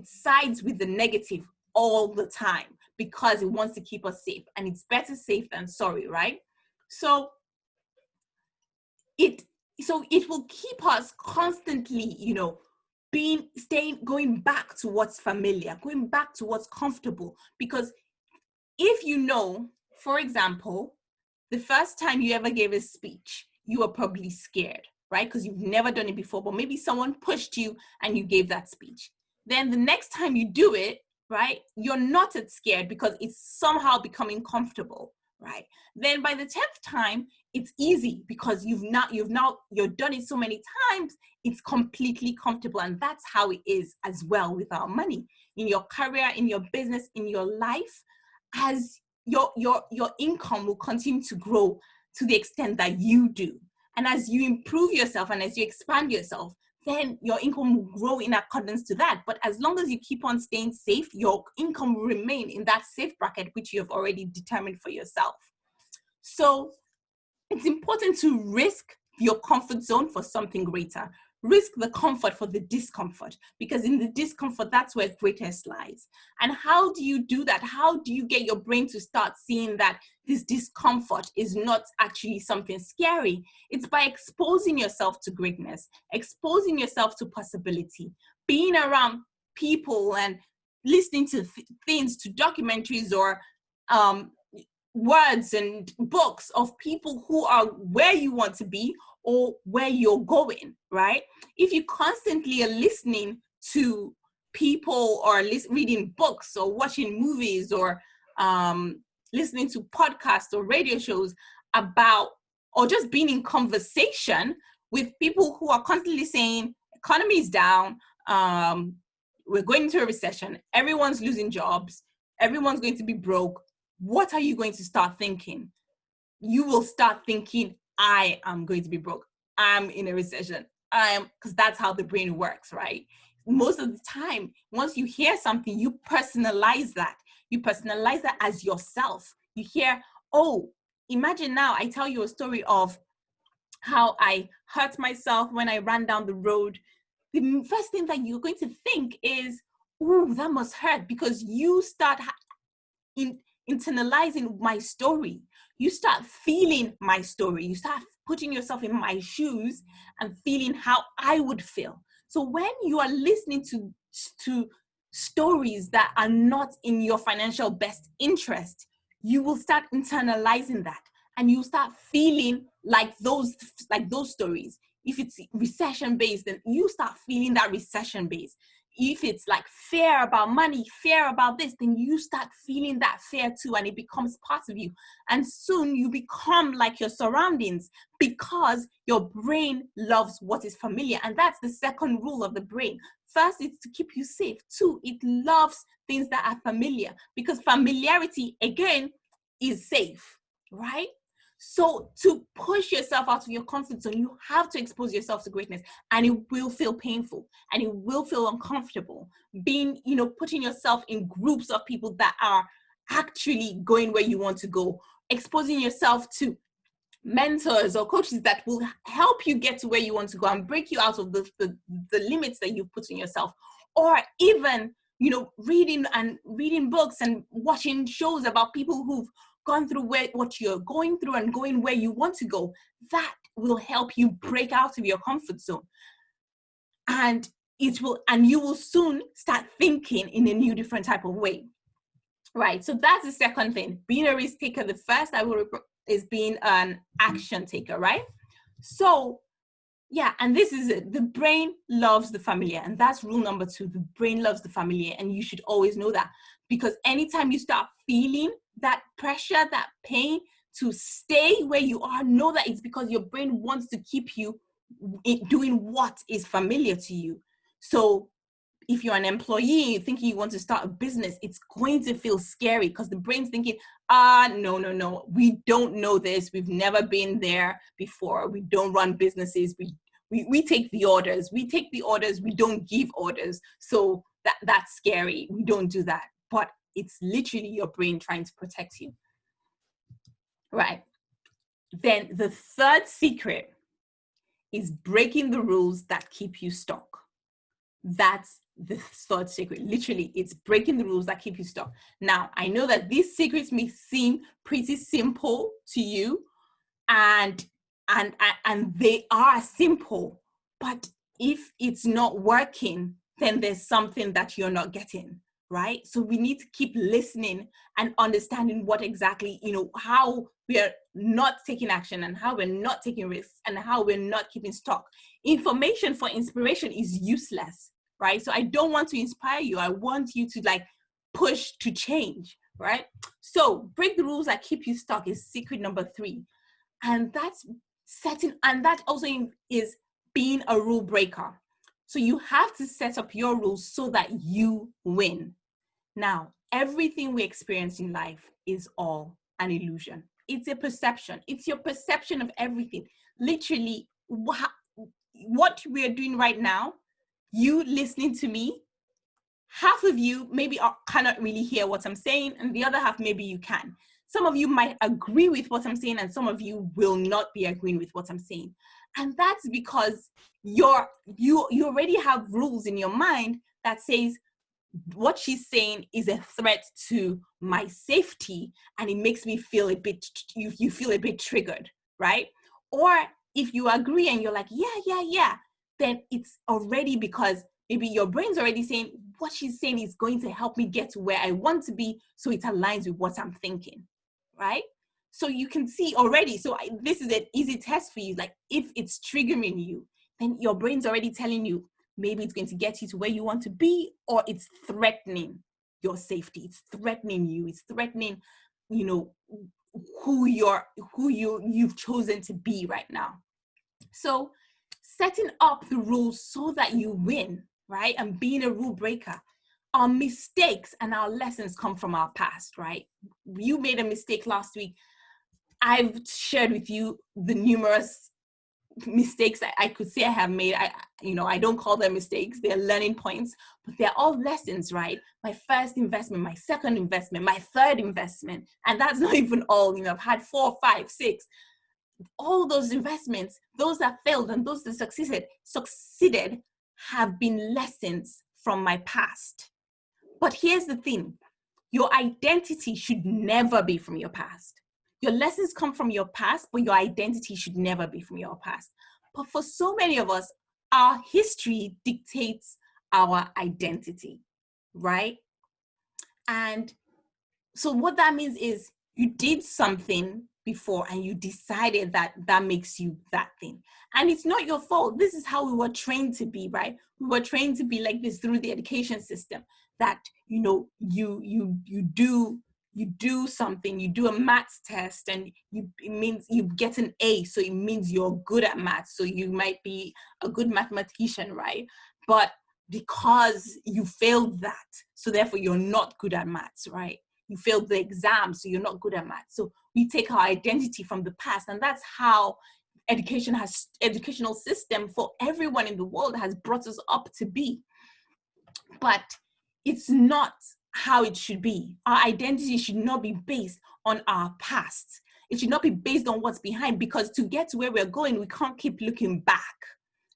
sides with the negative all the time because it wants to keep us safe. And it's better safe than sorry, right? So it will keep us constantly, going back to what's familiar, going back to what's comfortable. Because if for example, the first time you ever gave a speech, you were probably scared, right? Because you've never done it before, but maybe someone pushed you and you gave that speech. Then the next time you do it, right, you're not as scared because it's somehow becoming comfortable, right? Then by the 10th time, it's easy because you've done it so many times, it's completely comfortable. And that's how it is as well with our money. In your career, in your business, in your life, as your income will continue to grow to the extent that you do. And as you improve yourself and as you expand yourself, then your income will grow in accordance to that. But as long as you keep on staying safe, your income will remain in that safe bracket, which you have already determined for yourself. So it's important to risk your comfort zone for something greater. Risk the comfort for the discomfort, because in the discomfort, that's where greatness lies. And how do you do that? How do you get your brain to start seeing that this discomfort is not actually something scary? It's by exposing yourself to greatness, exposing yourself to possibility, being around people and listening to things, to documentaries or words and books of people who are where you want to be or where you're going, right? If you constantly are listening to people or reading books or watching movies or listening to podcasts or radio shows about, or just being in conversation with people who are constantly saying economy is down, we're going into a recession, everyone's losing jobs, everyone's going to be broke, what are you going to start thinking? You will start thinking, I am going to be broke. I'm in a recession. Because that's how the brain works, right? Most of the time, once you hear something, you personalize that. You personalize that as yourself. You hear, oh, imagine now I tell you a story of how I hurt myself when I ran down the road. The first thing that you're going to think is, oh, that must hurt, because you start internalizing my story. You start feeling my story. You start putting yourself in my shoes and feeling how I would feel. So when you are listening to stories that are not in your financial best interest, you will start internalizing that, and you start feeling like those stories. If it's recession based, then you start feeling that recession based. If it's like fear about money, fear about this, then you start feeling that fear too, and it becomes part of you. And soon you become like your surroundings, because your brain loves what is familiar. And that's the second rule of the brain. First, it's to keep you safe. Two, it loves things that are familiar, because familiarity, again, is safe, right? So to push yourself out of your comfort zone, you have to expose yourself to greatness, and it will feel painful and it will feel uncomfortable. Being, putting yourself in groups of people that are actually going where you want to go, exposing yourself to mentors or coaches that will help you get to where you want to go and break you out of the limits that you've put in yourself, or even, reading books and watching shows about people who've gone through what you're going through and going where you want to go. That will help you break out of your comfort zone. And you will soon start thinking in a new, different type of way. Right. So that's the second thing. Being a risk taker. The first is being an action taker, right? So yeah, and this is it. The brain loves the familiar, and that's rule number 2. The brain loves the familiar, and you should always know that, because anytime you start feeling that pressure, that pain to stay where you are, know that it's because your brain wants to keep you doing what is familiar to you. So if you're an employee thinking you want to start a business, it's going to feel scary, because the brain's thinking, no, we don't know this. We've never been there before. We don't run businesses. We take the orders. We don't give orders. So that's scary. We don't do that. But it's literally your brain trying to protect you. Right. Then the third secret is breaking the rules that keep you stuck. That's the third secret. Literally, it's breaking the rules that keep you stuck. Now, I know that these secrets may seem pretty simple to you, and they are simple, but if it's not working, then there's something that you're not getting, right? So we need to keep listening and understanding what exactly, how we are not taking action, and how we're not taking risks, and how we're not keeping stock. Information for inspiration is useless, right? So I don't want to inspire you. I want you to push to change, right? So break the rules that keep you stuck is secret number 3. And that's that also is being a rule breaker. So you have to set up your rules so that you win. Now, everything we experience in life is all an illusion. It's a perception. It's your perception of everything. Literally, what we're doing right now, you listening to me, half of you maybe cannot really hear what I'm saying, and the other half, maybe you can. Some of you might agree with what I'm saying, and some of you will not be agreeing with what I'm saying. And that's because you already have rules in your mind that says what she's saying is a threat to my safety, and it makes me feel you feel a bit triggered, right? Or if you agree and you're like, yeah, then it's already because maybe your brain's already saying what she's saying is going to help me get to where I want to be, so it aligns with what I'm thinking, right? So you can see already, this is an easy test for you. Like, if it's triggering you, then your brain's already telling you maybe it's going to get you to where you want to be, or it's threatening your safety. It's threatening you. It's threatening, who you've chosen to be right now. So setting up the rules so that you win, right? And being a rule breaker. Our mistakes and our lessons come from our past, right? You made a mistake last week. I've shared with you the numerous mistakes I could say I have made. I don't call them mistakes. They're learning points, but they're all lessons, right? My first investment, my second investment, my third investment. And that's not even all, I've had 4, 5, 6. All those investments, those that failed and those that succeeded have been lessons from my past. But here's the thing, your identity should never be from your past. Your lessons come from your past, but your identity should never be from your past. But for so many of us, our history dictates our identity, right? And so what that means is you did something before and you decided that makes you that thing. And it's not your fault. This is how we were trained to be, right? We were trained to be like this through the education system, that, you do something, you do a maths test, and it means you get an A, so it means you're good at maths, so you might be a good mathematician, right? But because you failed that, so therefore you're not good at maths, right? You failed the exam, so you're not good at maths. So we take our identity from the past, and that's how educational system for everyone in the world has brought us up to be. But it's not how it should be. Our identity should not be based on our past. It should not be based on what's behind, because to get to where we're going, we can't keep looking back,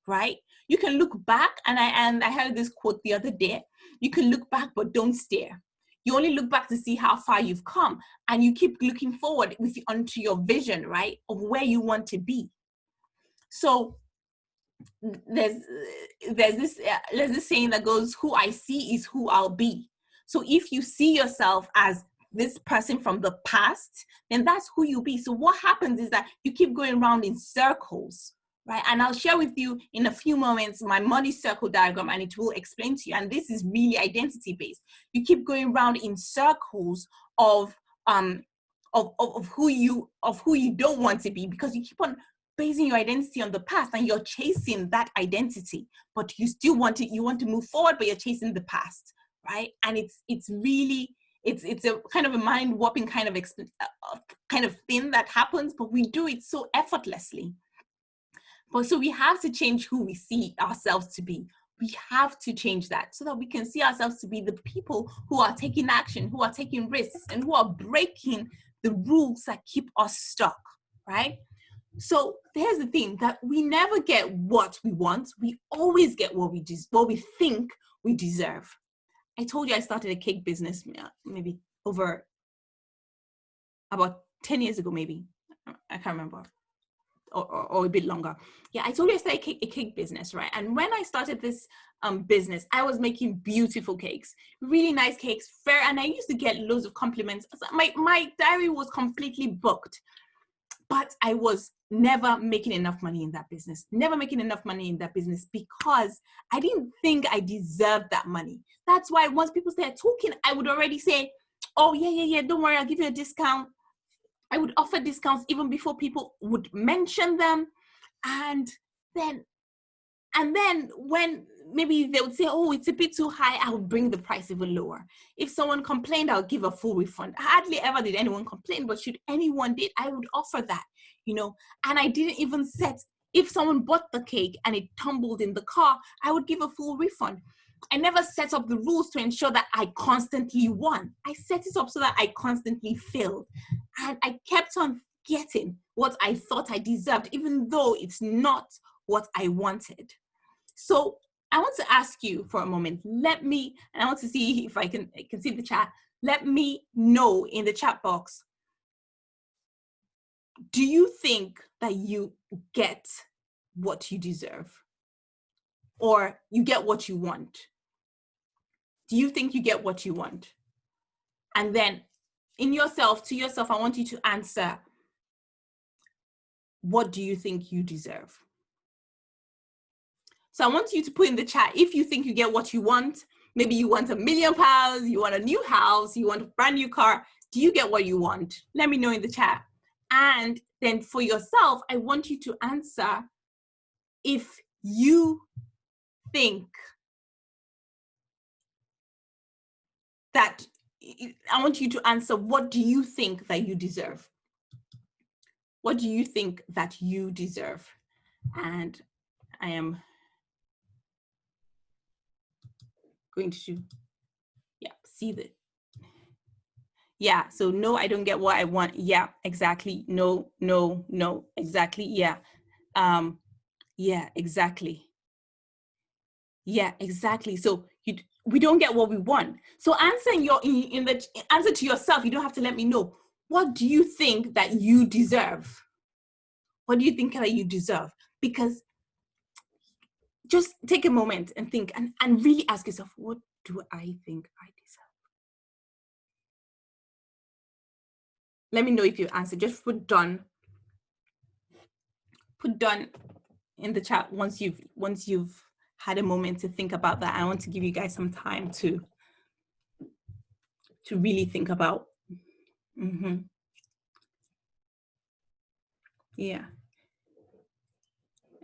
right? You can look back, and I heard this quote the other day, you can look back, but don't stare. You only look back to see how far you've come, and you keep looking forward onto your vision, right, of where you want to be. So there's this saying that goes, who I see is who I'll be. So if you see yourself as this person from the past, then that's who you'll be. So what happens is that you keep going around in circles, right? And I'll share with you in a few moments my money circle diagram, and it will explain to you. And this is really identity based. You keep going around in circles of who you don't want to be, because you keep on basing your identity on the past, and you're chasing that identity, but you still want to move forward, but you're chasing the past, right? And it's a kind of a mind-warping kind of thing that happens, but we do it so effortlessly. But so we have to change who we see ourselves to be. We have to change that so that we can see ourselves to be the people who are taking action, who are taking risks, and who are breaking the rules that keep us stuck, right? So here's the thing, that we never get what we want. We always get what we think we deserve. I told you I started a cake business maybe over about 10 years ago, maybe. I can't remember. Or a bit longer. Yeah, I told you I started a cake business, right? And when I started this business, I was making beautiful cakes, really nice cakes, fair, and I used to get loads of compliments. My diary was completely booked, but I was never making enough money in that business, because I didn't think I deserved that money. That's why once people started talking, I would already say, oh, yeah, don't worry, I'll give you a discount. I would offer discounts even before people would mention them. And then when maybe they would say, oh, it's a bit too high, I would bring the price even lower. If someone complained, I'll give a full refund. Hardly ever did anyone complain, but should anyone did, I would offer that, And I didn't even set if someone bought the cake and it tumbled in the car, I would give a full refund. I never set up the rules to ensure that I constantly won. I set it up so that I constantly failed. And I kept on getting what I thought I deserved, even though it's not what I wanted. So I want to ask you for a moment. And I want to see if I can see the chat. Let me know in the chat box. Do you think that you get what you deserve? Or you get what you want? Do you think you get what you want? And then to yourself, I want you to answer, what do you think you deserve? So I want you to put in the chat, if you think you get what you want. Maybe you want £1 million, you want a new house, you want a brand new car. Do you get what you want? Let me know in the chat. And then for yourself, I want you to answer if you think that, I want you to answer, what do you think that you deserve? What do you think that you deserve? And I am going to, see the, so no, I don't get what I want. Yeah, exactly. No, exactly. Yeah. Exactly. Yeah, exactly. So we don't get what we want. So answer in the answer to yourself, you don't have to let me know. What do you think that you deserve? What do you think that you deserve? Because just take a moment and think and really ask yourself, what do I think I deserve? Let me know if you answer. Just put done in the chat once you've had a moment to think about that. I want to give you guys some time to really think about. Yeah.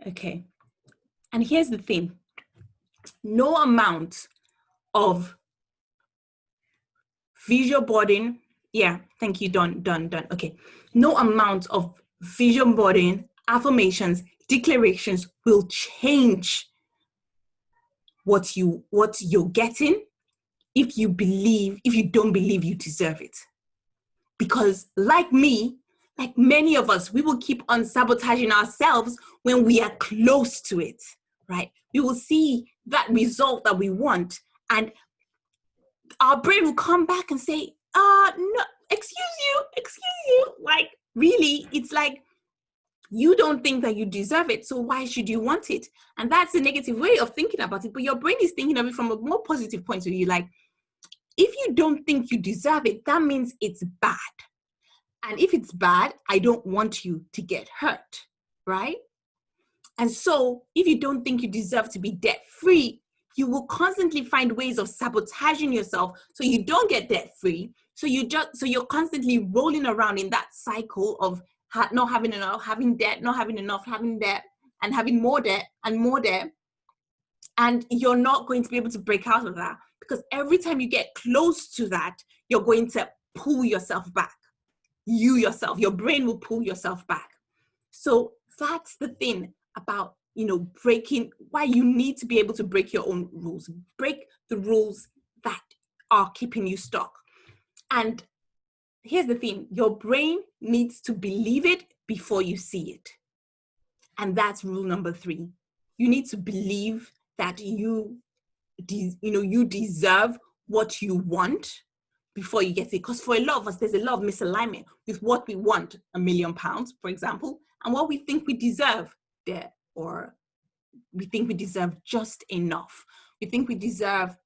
Okay. And here's the thing. No amount of vision boarding. Yeah, thank you, done. Okay. No amount of vision boarding, affirmations, declarations will change what you're getting if you don't believe you deserve it. Because like me, like many of us, we will keep on sabotaging ourselves when we are close to it, right? We will see that result that we want, and our brain will come back and say, no, excuse you. Like, really, it's like, you don't think that you deserve it, so why should you want it? And that's a negative way of thinking about it, but your brain is thinking of it from a more positive point of view. Like, if you don't think you deserve it, that means it's bad. And if it's bad, I don't want you to get hurt, right? And so if you don't think you deserve to be debt-free, you will constantly find ways of sabotaging yourself so you don't get debt-free. So you're constantly rolling around in that cycle of not having enough, having debt, not having enough, having debt, and having more debt and more debt. And you're not going to be able to break out of that, because every time you get close to that, you're going to pull yourself back. You yourself, your brain will pull yourself back. So that's the thing about, breaking, why you need to be able to break your own rules, break the rules that are keeping you stuck. And here's the thing, your brain needs to believe it before you see it. And that's rule number 3. You need to believe that you deserve what you want before you get it. Because for a lot of us, there's a lot of misalignment with what we want, £1 million, for example, and what we think we deserve there, or we think we deserve just enough. We think we deserve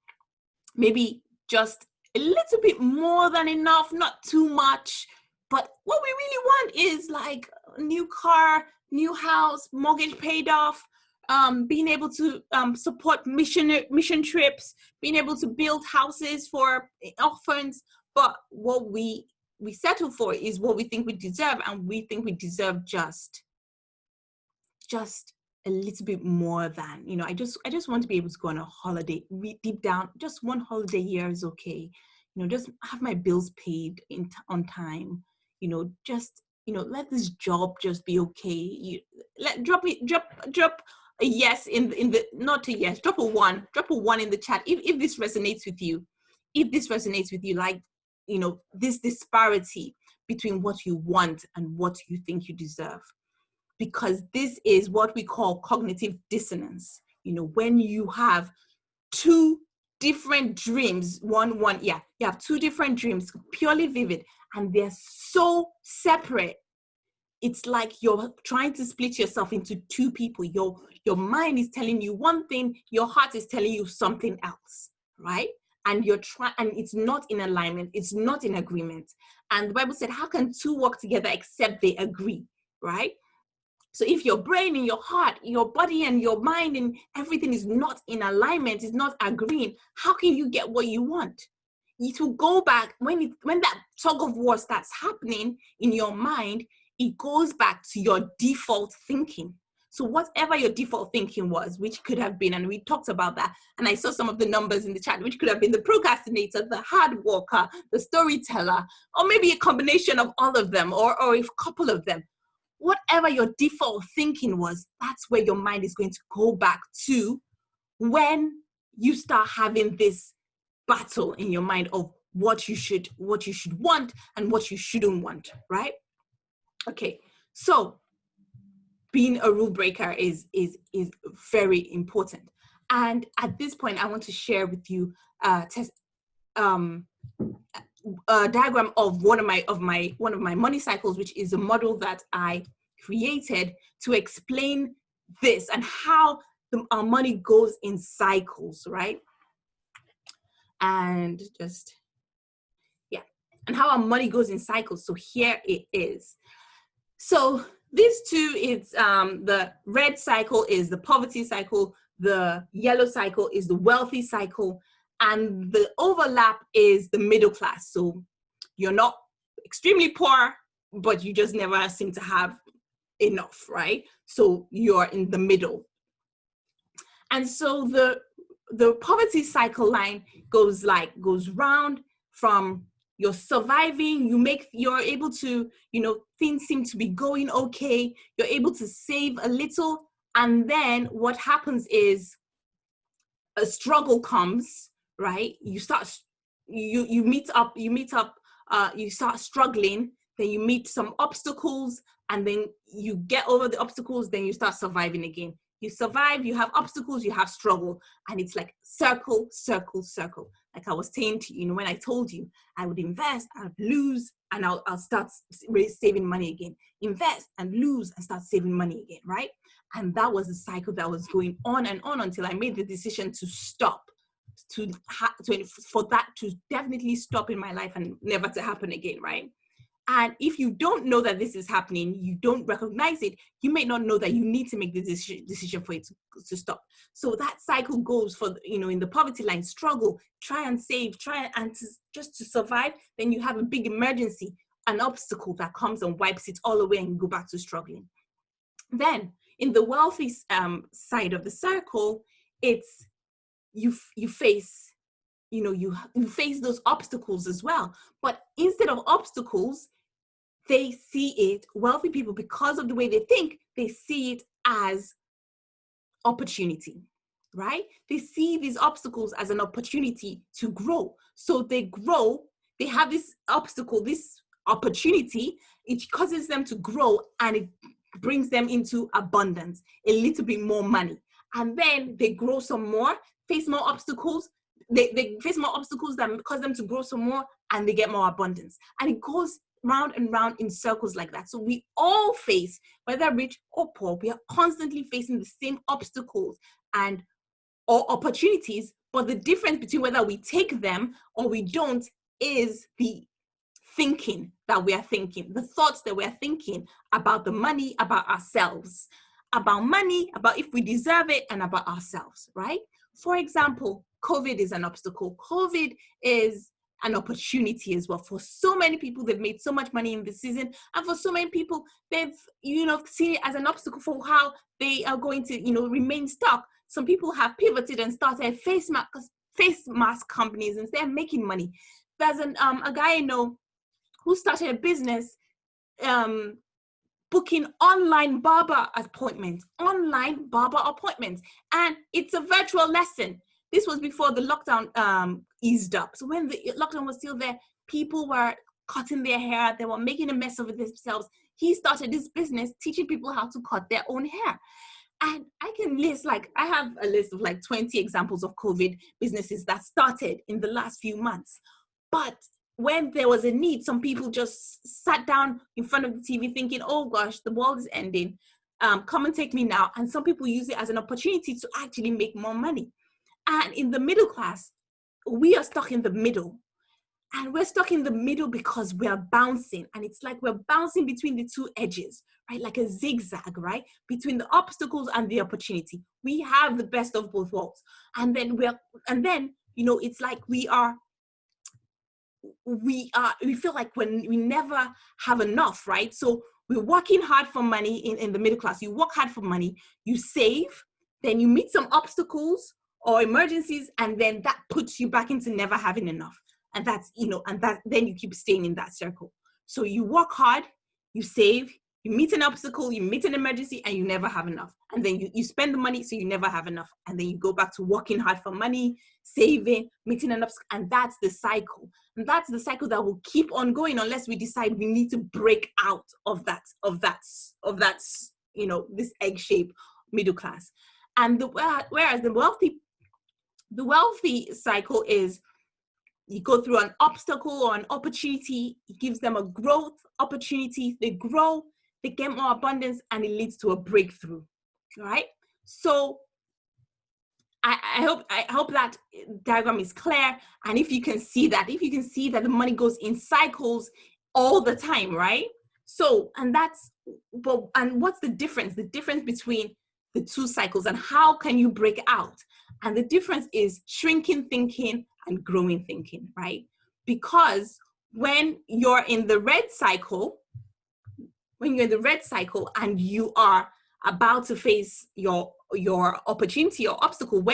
maybe just a little bit more than enough, not too much. But what we really want is like a new car, new house, mortgage paid off, being able to support mission trips, being able to build houses for orphans. But what we settle for is what we think we deserve, and we think we deserve just a little bit more than, I just want to be able to go on a holiday. Deep down, just one holiday a year is okay. Just have my bills paid on time. Just let this job just be okay. Drop a yes in the not a yes, drop a one in the chat if this resonates with you. Like, this disparity between what you want and what you think you deserve. Because this is what we call cognitive dissonance. When you have two different dreams, you have two different dreams, purely vivid, and they're so separate. It's like you're trying to split yourself into two people. Your mind is telling you one thing, your heart is telling you something else, right? And and it's not in alignment, it's not in agreement. And the Bible said, how can two work together except they agree, right? So if your brain and your heart, your body and your mind and everything is not in alignment, is not agreeing, how can you get what you want? It will go back when that tug of war starts happening in your mind. It goes back to your default thinking. So whatever your default thinking was, which could have been, and we talked about that, and I saw some of the numbers in the chat, which could have been the procrastinator, the hard worker, the storyteller, or maybe a combination of all of them, or a couple of them. Whatever your default thinking was, that's where your mind is going to go back to when you start having this battle in your mind of what you should want and what you shouldn't want, right? Okay, so being a rule breaker is very important. And at this point, I want to share with you a diagram of one of my money cycles, which is a model that I created to explain this and how our money goes in cycles, right? And and how our money goes in cycles. So here it is. So these two, it's the red cycle is the poverty cycle, the yellow cycle is the wealthy cycle, and the overlap is the middle class. So you're not extremely poor, but you just never seem to have enough, right? So you're in the middle. And so the poverty cycle line goes round from you're surviving, you're able to, things seem to be going okay, you're able to save a little, and then what happens is a struggle comes, right? You start struggling, then you meet some obstacles, and then you get over the obstacles, then you start surviving again. You survive, you have obstacles, you have struggle, and it's like circle, circle, circle. Like I was saying to you, when I told you I would invest, I'd lose, and I'll start saving money again. Invest and lose and start saving money again, right? And that was the cycle that was going on and on until I made the decision to stop, for that to definitely stop in my life and never to happen again, right? And if you don't know that this is happening, you don't recognize it, you may not know that you need to make the decision for it to stop. So that cycle goes for, in the poverty line, struggle, try and save, just to survive. Then you have a big emergency, an obstacle that comes and wipes it all away and you go back to struggling. Then in the wealthy side of the circle, it's you face, you face those obstacles as well. But instead of obstacles, they see it, wealthy people, because of the way they think, they see it as opportunity, right? They see these obstacles as an opportunity to grow. So they grow, they have this obstacle, this opportunity, it causes them to grow, and it brings them into abundance, a little bit more money. And then they grow some more, face more obstacles, they face more obstacles that cause them to grow some more, and they get more abundance. And it goes round and round in circles like that. So we all face, whether rich or poor, we are constantly facing the same obstacles or opportunities, but the difference between whether we take them or we don't is the thinking that we are thinking, the thoughts that we are thinking about the money, about ourselves, about money, about if we deserve it, and about ourselves, right? For example, COVID is an obstacle. COVID is an opportunity as well. For so many people, they've made so much money in this season. And for so many people, they've, seen it as an obstacle for how they are going to, remain stuck. Some people have pivoted and started face mask companies and they're making money. There's a guy I know who started a business booking online barber appointments, and it's a virtual lesson. This was before the lockdown eased up. So when the lockdown was still there, people were cutting their hair, they were making a mess of themselves. He started this business teaching people how to cut their own hair. And I can list, I have a list of 20 examples of COVID businesses that started in the last few months. But when there was a need, some people just sat down in front of the TV thinking, oh gosh, the world is ending. Come and take me now. And some people use it as an opportunity to actually make more money. And in the middle class, we are stuck in the middle. And we're stuck in the middle because we are bouncing. And it's like we're bouncing between the two edges, right? Like a zigzag, right? Between the obstacles and the opportunity. We have the best of both worlds. And then it's like we feel like when we never have enough, right? So we're working hard for money in the middle class. You work hard for money, you save, then you meet some obstacles or emergencies, and then that puts you back into never having enough. And then you keep staying in that circle. So you work hard, you save, you meet an obstacle, you meet an emergency, and you never have enough. And then you spend the money, so you never have enough. And then you go back to working hard for money, saving, meeting an obstacle, and that's the cycle. And that's the cycle that will keep on going unless we decide we need to break out of this egg-shaped middle class. And whereas the wealthy cycle is, you go through an obstacle or an opportunity, it gives them a growth opportunity, they grow, they get more abundance, and it leads to a breakthrough, right? So I hope that diagram is clear. And if you can see that the money goes in cycles all the time, right? So, and what's the difference? The difference between the two cycles, and how can you break out? And the difference is shrinking thinking and growing thinking, right? Because when you're in the red cycle, and you are about to face your opportunity or obstacle,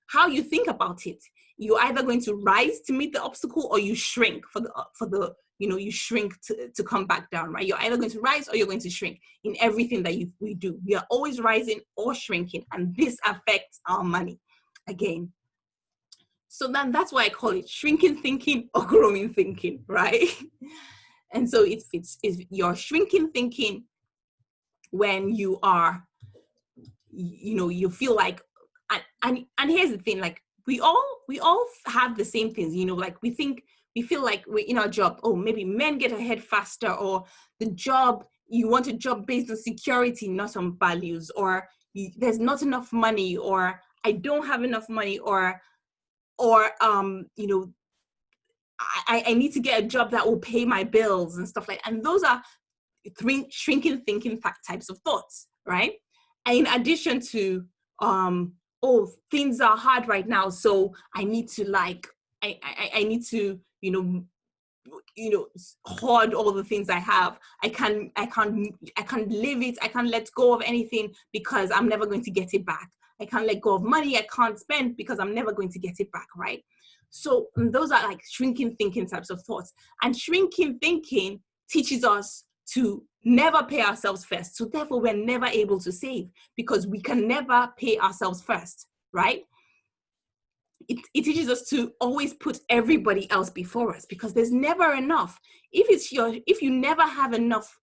how you think about it, you're either going to rise to meet the obstacle, or you shrink you shrink to come back down, right? You're either going to rise or you're going to shrink in everything that we do. We are always rising or shrinking, and this affects our money again. So then that's why I call it shrinking thinking or growing thinking, right? And so it's your shrinking thinking when you are, you feel like, and here's the thing, like we all have the same things, we feel like we're in our job, oh, maybe men get ahead faster, or you want a job based on security, not on values, or there's not enough money, or I don't have enough money, or I need to get a job that will pay my bills and stuff like that. And those are three shrinking thinking types of thoughts, right? And in addition to, oh, things are hard right now, so I need to I need to, hoard all the things I have. I can't live it. I can't let go of anything because I'm never going to get it back. I can't let go of money I can't spend because I'm never going to get it back, right? So those are like shrinking thinking types of thoughts. And shrinking thinking teaches us to never pay ourselves first. So therefore, we're never able to save because we can never pay ourselves first, right? It teaches us to always put everybody else before us because there's never enough. If you never have enough,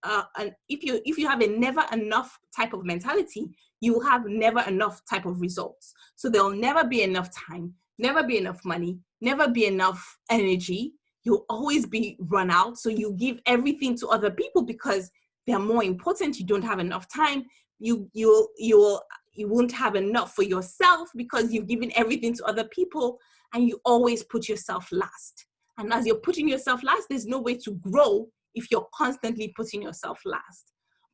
if you have a never enough type of mentality, you will have never enough type of results. So there'll never be enough time, never be enough money, never be enough energy. You'll always be run out. So you give everything to other people because they're more important. You don't have enough time. You won't have enough for yourself because you've given everything to other people, and you always put yourself last. And as you're putting yourself last, there's no way to grow if you're constantly putting yourself last.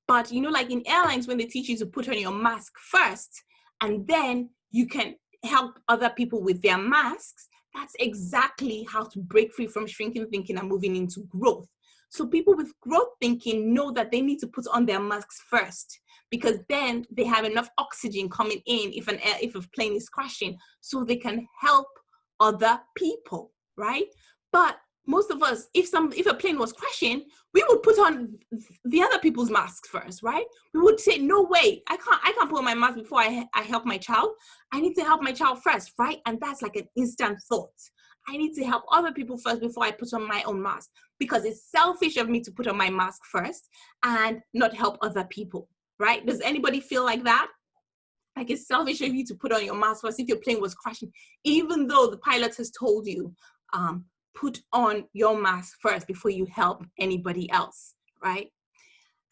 But like in airlines, when they teach you to put on your mask first, and then you can help other people with their masks, that's exactly how to break free from shrinking thinking and moving into growth. So people with growth thinking know that they need to put on their masks first, because then they have enough oxygen coming in if a plane is crashing, so they can help other people, right? But most of us, if a plane was crashing, we would put on the other people's masks first, right? We would say, no way, I can't put on my mask before I help my child. I need to help my child first, right? And that's like an instant thought. I need to help other people first before I put on my own mask, because it's selfish of me to put on my mask first and not help other people, right? Does anybody feel like that? Like, it's selfish of you to put on your mask first if your plane was crashing, even though the pilot has told you, put on your mask first before you help anybody else, right?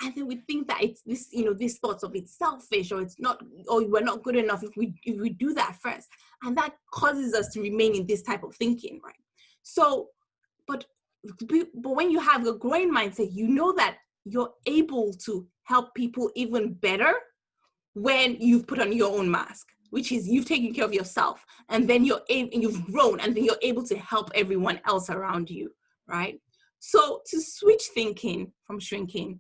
And then we think that it's this, these thoughts of it's selfish, or it's not, or we're not good enough if we do that first. And that causes us to remain in this type of thinking, right? So, but when you have a growing mindset, you know that you're able to help people even better when you've put on your own mask, which is you've taken care of yourself, and then you've grown, and then you're able to help everyone else around you, right? So to switch thinking from shrinking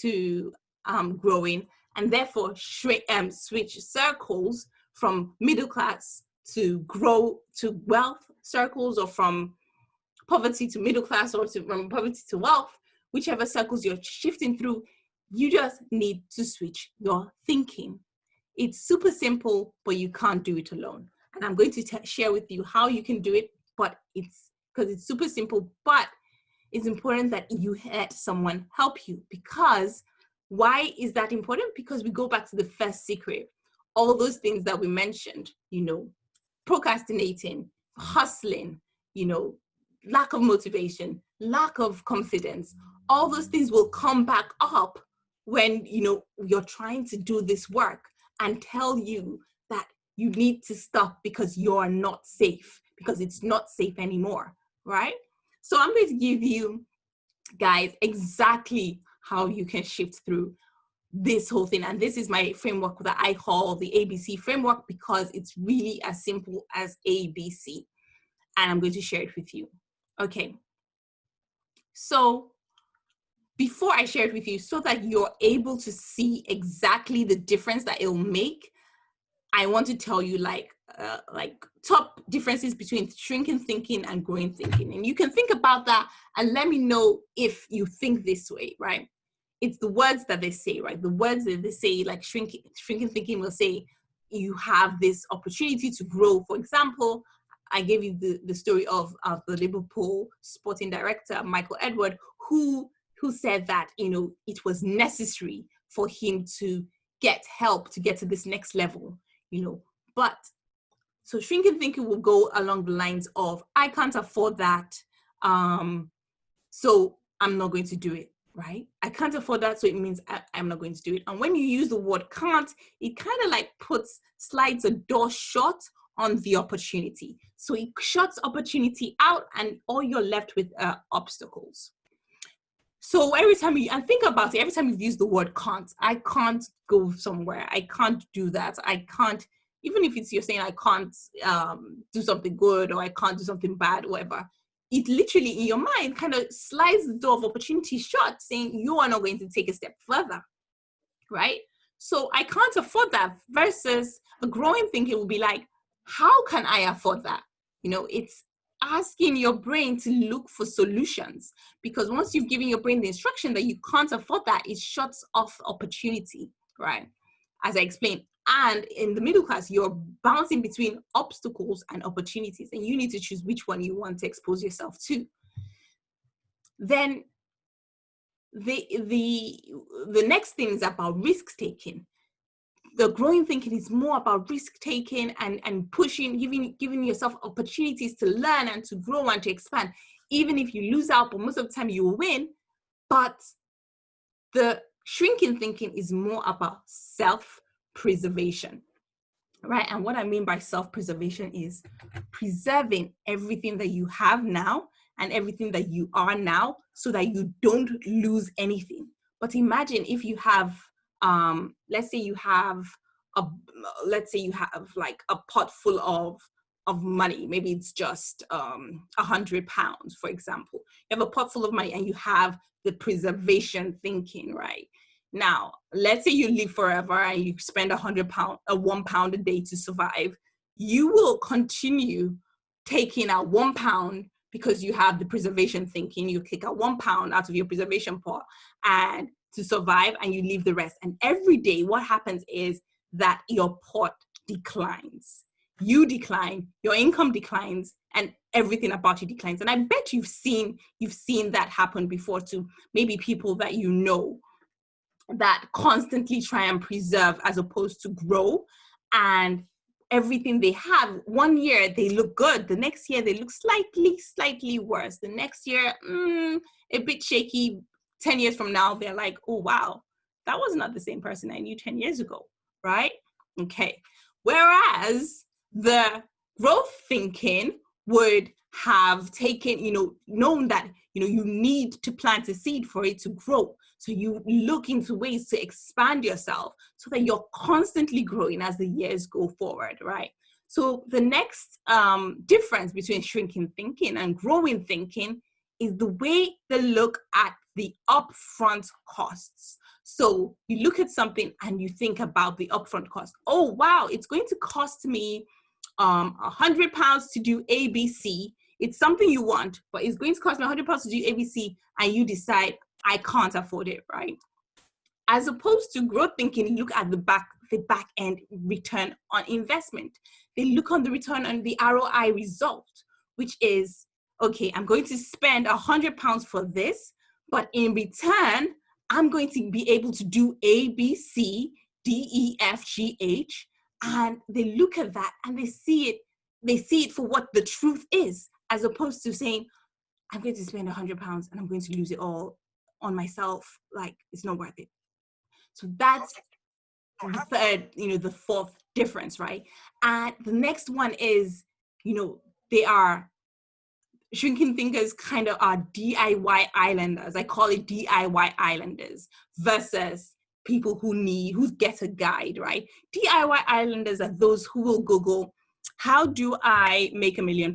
to growing, and therefore switch circles from middle class to wealth circles, or from poverty to middle class, or from poverty to wealth, whichever circles you're shifting through, you just need to switch your thinking. It's super simple, but you can't do it alone. And I'm going to share with you how you can do it, but because it's super simple, but it's important that you had someone help you. Because why is that important? Because we go back to the first secret. All those things that we mentioned, procrastinating, hustling, lack of motivation, lack of confidence, all those things will come back up when, you're trying to do this work and tell you that you need to stop because you're not safe, because it's not safe anymore, right? So I'm going to give you guys exactly how you can shift through this whole thing. And this is my framework that I call the ABC framework, because it's really as simple as ABC. And I'm going to share it with you. Okay. So before I share it with you, so that you're able to see exactly the difference that it'll make, I want to tell you like top differences between shrinking thinking and growing thinking. And you can think about that and let me know if you think this way, right? It's the words that they say, right? The words that they say, like shrinking thinking will say, you have this opportunity to grow. For example, I gave you the story of the Liverpool sporting director, Michael Edward, who said that, it was necessary for him to get help to get to this next level, But so shrinking thinking will go along the lines of, I can't afford that, so I'm not going to do it, right? I can't afford that, so it means I'm not going to do it. And when you use the word can't, it kind of like slides a door shut on the opportunity. So it shuts opportunity out, and all you're left with are obstacles. So every time think about it, every time you've used the word can't, I can't go somewhere, I can't do that, I can't, even if you're saying I can't do something good, or I can't do something bad, whatever, it literally in your mind kind of slides the door of opportunity shut, saying you are not going to take a step further, right? So I can't afford that, versus a growing thinking will be like, how can I afford that? It's asking your brain to look for solutions, because once you've given your brain the instruction that you can't afford that, it shuts off opportunity, right? As I explained. And in the middle class, you're bouncing between obstacles and opportunities, and you need to choose which one you want to expose yourself to. Then the next thing is about risk taking. The growing thinking is more about risk taking and pushing, giving yourself opportunities to learn and to grow and to expand. Even if you lose out, but most of the time you will win. But the shrinking thinking is more about self-preservation, right? And what I mean by self-preservation is preserving everything that you have now and everything that you are now, so that you don't lose anything. But imagine if you have, let's say you have like a pot full of money. Maybe it's just £100, for example. You have a pot full of money and you have the preservation thinking, right? Now, let's say you live forever and you spend £100, £1 a day to survive. You will continue taking out £1 because you have the preservation thinking. You take out £1 out of your preservation pot and to survive, and you leave the rest. And every day what happens is that your pot declines. You decline, your income declines, and everything about you declines. And I bet you've seen that happen before to maybe people that you know that constantly try and preserve as opposed to grow. And everything they have, one year they look good, the next year they look slightly worse, the next year a bit shaky. 10 years from now they're like, oh wow, that was not the same person I knew 10 years ago, right? Okay. Whereas the growth thinking would have taken, known that, you need to plant a seed for it to grow. So you look into ways to expand yourself so that you're constantly growing as the years go forward, right? So the next difference between shrinking thinking and growing thinking is the way they look at the upfront costs. So you look at something and you think about the upfront cost. Oh, wow, it's going to cost me £100 to do ABC. It's something you want, but it's going to cost me £100 to do ABC, and you decide, I can't afford it, right? As opposed to growth thinking, look at the back end return on investment. They look on the return on the ROI result, which is, okay, I'm going to spend £100 for this, but in return, I'm going to be able to do A, B, C, D, E, F, G, H. And they look at that and they see it for what the truth is, as opposed to saying, I'm going to spend £100 and I'm going to lose it all on myself. Like, it's not worth it. So that's the third, the fourth difference, right? And the next one is, they are shrinking thinkers kind of are DIY islanders. I call it DIY islanders versus people who get a guide, right? DIY islanders are those who will Google, how do I make £1 million?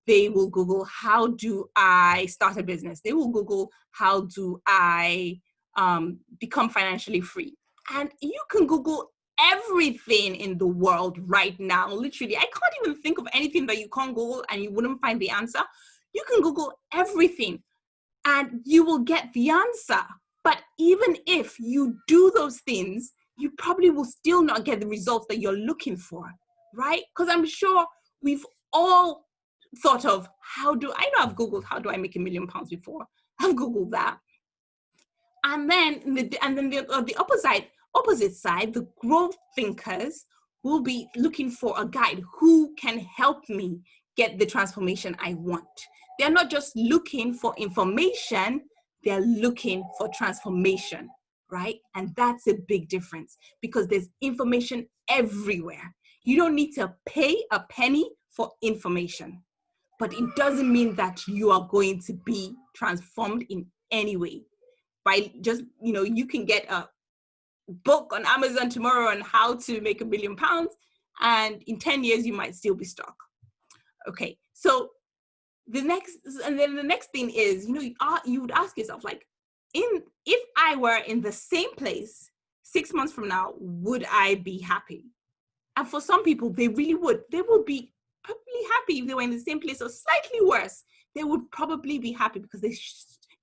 They will Google, how do I start a business? They will Google, how do I become financially free? And you can Google everything in the world right now. Literally, I can't even think of anything that you can't Google and you wouldn't find the answer. You can Google everything and you will get the answer. But even if you do those things, you probably will still not get the results that you're looking for, right? Because I'm sure we've all thought of, I've Googled, how do I make £1 million before? I've Googled that. And then the opposite side, the growth thinkers will be looking for a guide who can help me get the transformation I want. They're not just looking for information, they're looking for transformation, right? And that's a big difference because there's information everywhere. You don't need to pay a penny for information, but it doesn't mean that you are going to be transformed in any way. By just, you can get a book on Amazon tomorrow on how to make £1 million, and in 10 years, you might still be stuck. Okay, so the next thing is, you would ask yourself, like, if I were in the same place 6 months from now, would I be happy? And for some people, they really would. They would be probably happy if they were in the same place or slightly worse. They would probably be happy because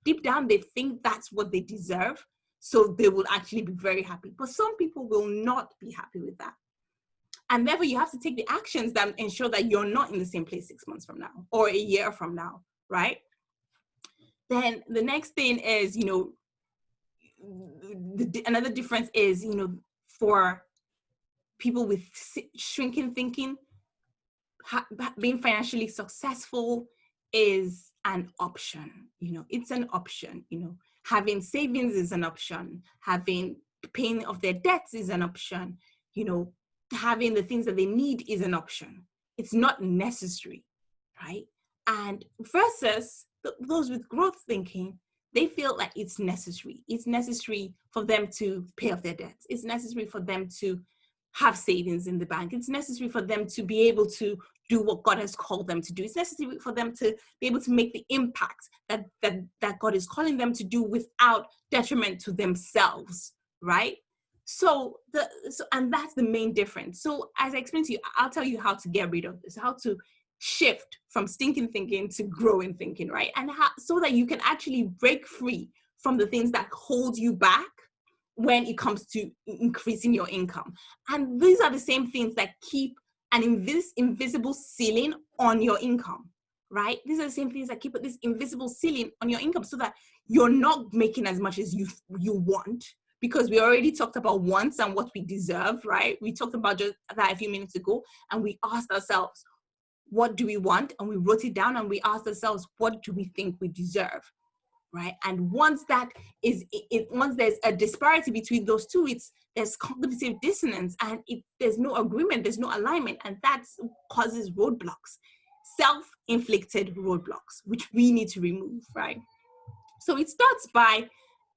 deep down, they think that's what they deserve. So they will actually be very happy. But some people will not be happy with that. And therefore, you have to take the actions that ensure that you're not in the same place 6 months from now or a year from now, right? Then the next thing is, another difference is, for people with shrinking thinking, being financially successful is an option. It's an option. Having savings is an option. Having paying off their debts is an option. Having the things that they need is an option. It's not necessary, right? And versus those with growth thinking, they feel like it's necessary. It's necessary for them to pay off their debts. It's necessary for them to have savings in the bank. It's necessary for them to be able to do what God has called them to do. It's necessary for them to be able to make the impact that God is calling them to do without detriment to themselves, right? And that's the main difference. So as I explained to you, I'll tell you how to get rid of this, how to shift from stinking thinking to growing thinking, right? And so that you can actually break free from the things that hold you back when it comes to increasing your income. And these are the same things that keep an invisible ceiling on your income, right? These are the same things that keep this invisible ceiling on your income, so that you're not making as much as you want, because we already talked about wants and what we deserve, right? We talked about just that a few minutes ago, and we asked ourselves, what do we want? And we wrote it down, and we asked ourselves, what do we think we deserve, right? And once once there's a disparity between those two, there's cognitive dissonance, and there's no agreement, there's no alignment, and that causes roadblocks, self-inflicted roadblocks, which we need to remove, right? So it starts by,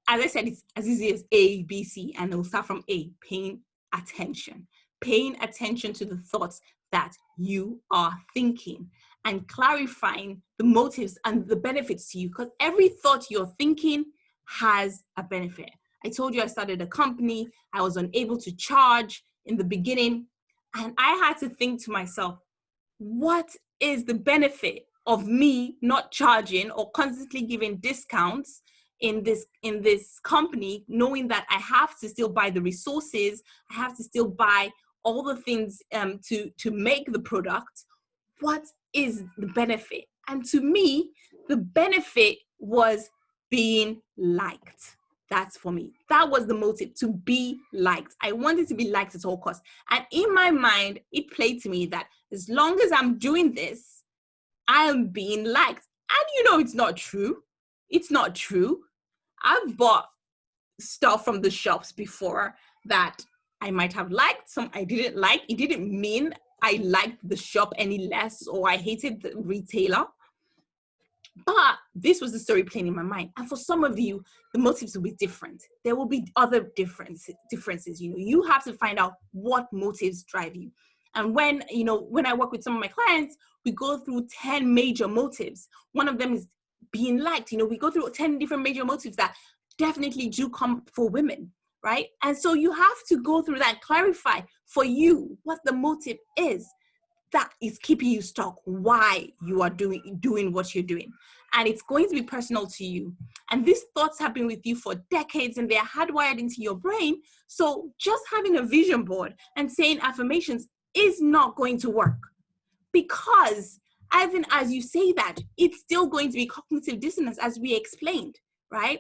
as I said, it's as easy as A, B, C, and it'll start from A, paying attention to the thoughts that you are thinking, and clarifying the motives and the benefits to you, because every thought you're thinking has a benefit. I told you I started a company. I was unable to charge in the beginning, and I had to think to myself, what is the benefit of me not charging or constantly giving discounts in this company, knowing that I have to still buy the resources, I have to still buy all the things to make the product? What is the benefit? And to me, the benefit was being liked. That's for me. That was the motive, to be liked. I wanted to be liked at all costs. And in my mind, it played to me that as long as I'm doing this, I am being liked. And it's not true. It's not true. I've bought stuff from the shops before that I might have liked, some I didn't like. It didn't mean I liked the shop any less or I hated the retailer. But this was the story playing in my mind. And for some of you, the motives will be different. There will be other differences. You have to find out what motives drive you. And when I work with some of my clients, we go through 10 major motives. One of them is being liked. We go through 10 different major motives that definitely do come for women, right? And so you have to go through that, clarify for you what the motive is that is keeping you stuck, why you are doing what you're doing. And it's going to be personal to you. And these thoughts have been with you for decades, and they're hardwired into your brain. So just having a vision board and saying affirmations is not going to work, because even as you say that, it's still going to be cognitive dissonance, as we explained, right?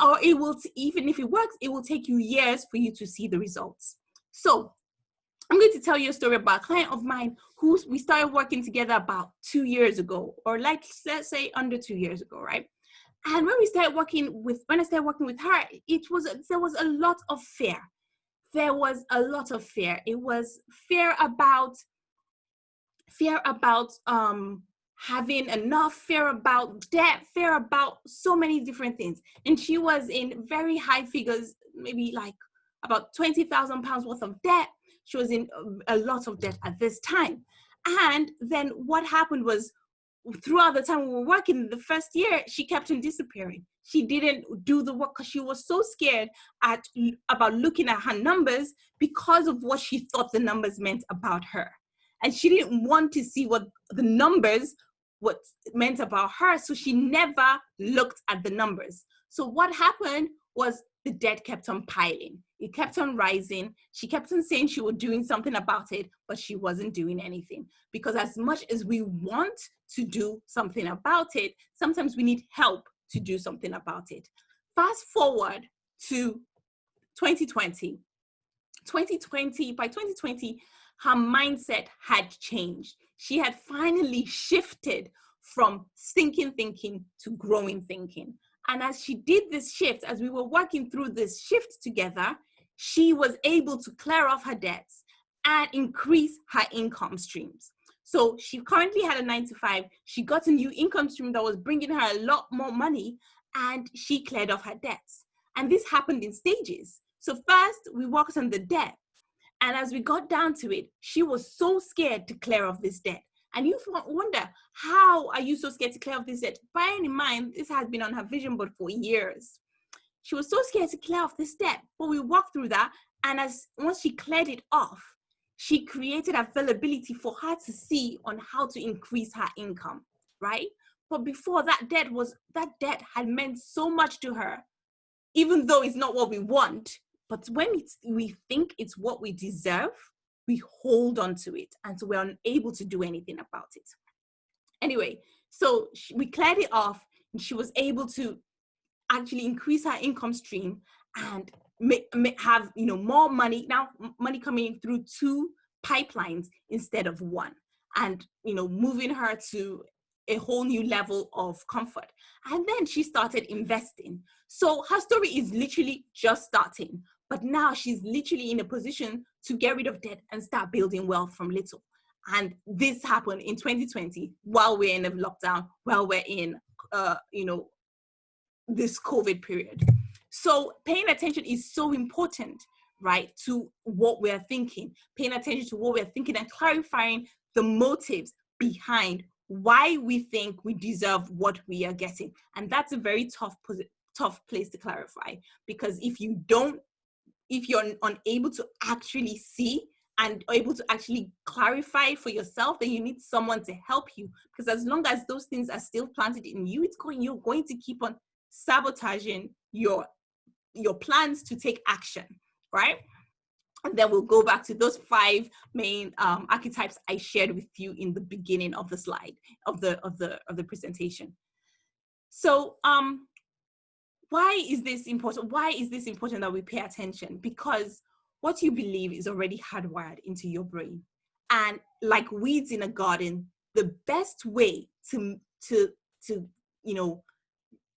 Or it will, even if it works, it will take you years for you to see the results. So I'm going to tell you a story about a client of mine who we started working together about 2 years ago, or let's say under 2 years ago, right? And when I started working with her, there was a lot of fear. There was a lot of fear. It was fear about having enough, fear about debt, fear about so many different things. And she was in very high figures, maybe like about £20,000 worth of debt. She was in a lot of debt at this time. And then what happened was, throughout the time we were working, the first year, she kept on disappearing. She didn't do the work because she was so scared about looking at her numbers, because of what she thought the numbers meant about her. And she didn't want to see what meant about her. So she never looked at the numbers. So what happened was the debt kept on piling. It kept on rising. She kept on saying she was doing something about it, but she wasn't doing anything. Because as much as we want to do something about it, sometimes we need help to do something about it. Fast forward to 2020. By 2020, her mindset had changed. She had finally shifted from stinking thinking to growing thinking. And as she did this shift, as we were working through this shift together, she was able to clear off her debts and increase her income streams. So she currently had a 9-to-5. She got a new income stream that was bringing her a lot more money, and she cleared off her debts. And this happened in stages. So first, we worked on the debt. And as we got down to it, she was so scared to clear off this debt. And you wonder, how are you so scared to clear off this debt? Bearing in mind, this has been on her vision board for years. She was so scared to clear off this debt. But we walked through that. And once she cleared it off, she created availability for her to see on how to increase her income, right? But before, that debt had meant so much to her, even though it's not what we want. But when we think it's what we deserve, we hold on to it, and so we're unable to do anything about it. Anyway, so we cleared it off, and she was able to actually increase her income stream and have more money now, money coming through two pipelines instead of one, and moving her to a whole new level of comfort. And then she started investing. So her story is literally just starting, but now she's literally in a position to get rid of debt and start building wealth from little. And this happened in 2020 while we're in a lockdown, while we're in this COVID period. So paying attention is so important, right, to what we're thinking, paying attention to what we're thinking and clarifying the motives behind why we think we deserve what we are getting. And that's a very tough place to clarify, because if you're unable to actually see and able to actually clarify for yourself, then you need someone to help you. Because as long as those things are still planted in you, you're going to keep on sabotaging your plans to take action, right? And then we'll go back to those 5 main archetypes I shared with you in the beginning of the slide of the presentation. So why is this important? Why is this important that we pay attention? Because what you believe is already hardwired into your brain. And like weeds in a garden, the best way to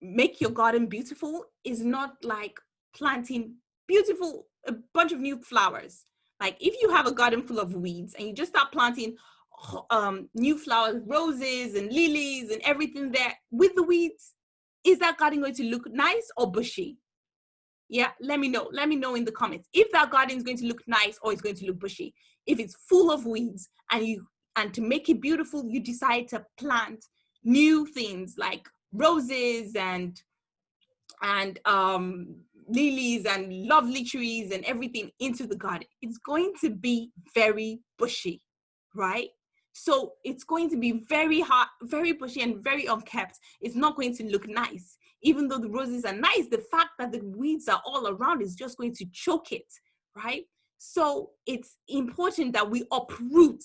make your garden beautiful is not like planting a bunch of new flowers. Like if you have a garden full of weeds and you just start planting new flowers, roses and lilies and everything there with the weeds, is that garden going to look nice or bushy? Yeah, let me know in the comments if that garden is going to look nice or it's going to look bushy. If it's full of weeds and to make it beautiful, you decide to plant new things like roses and lilies and lovely trees and everything into the garden, it's going to be very bushy, right? So it's going to be very hot, very bushy and very unkept. It's not going to look nice. Even though the roses are nice, the fact that the weeds are all around is just going to choke it, right? So it's important that we uproot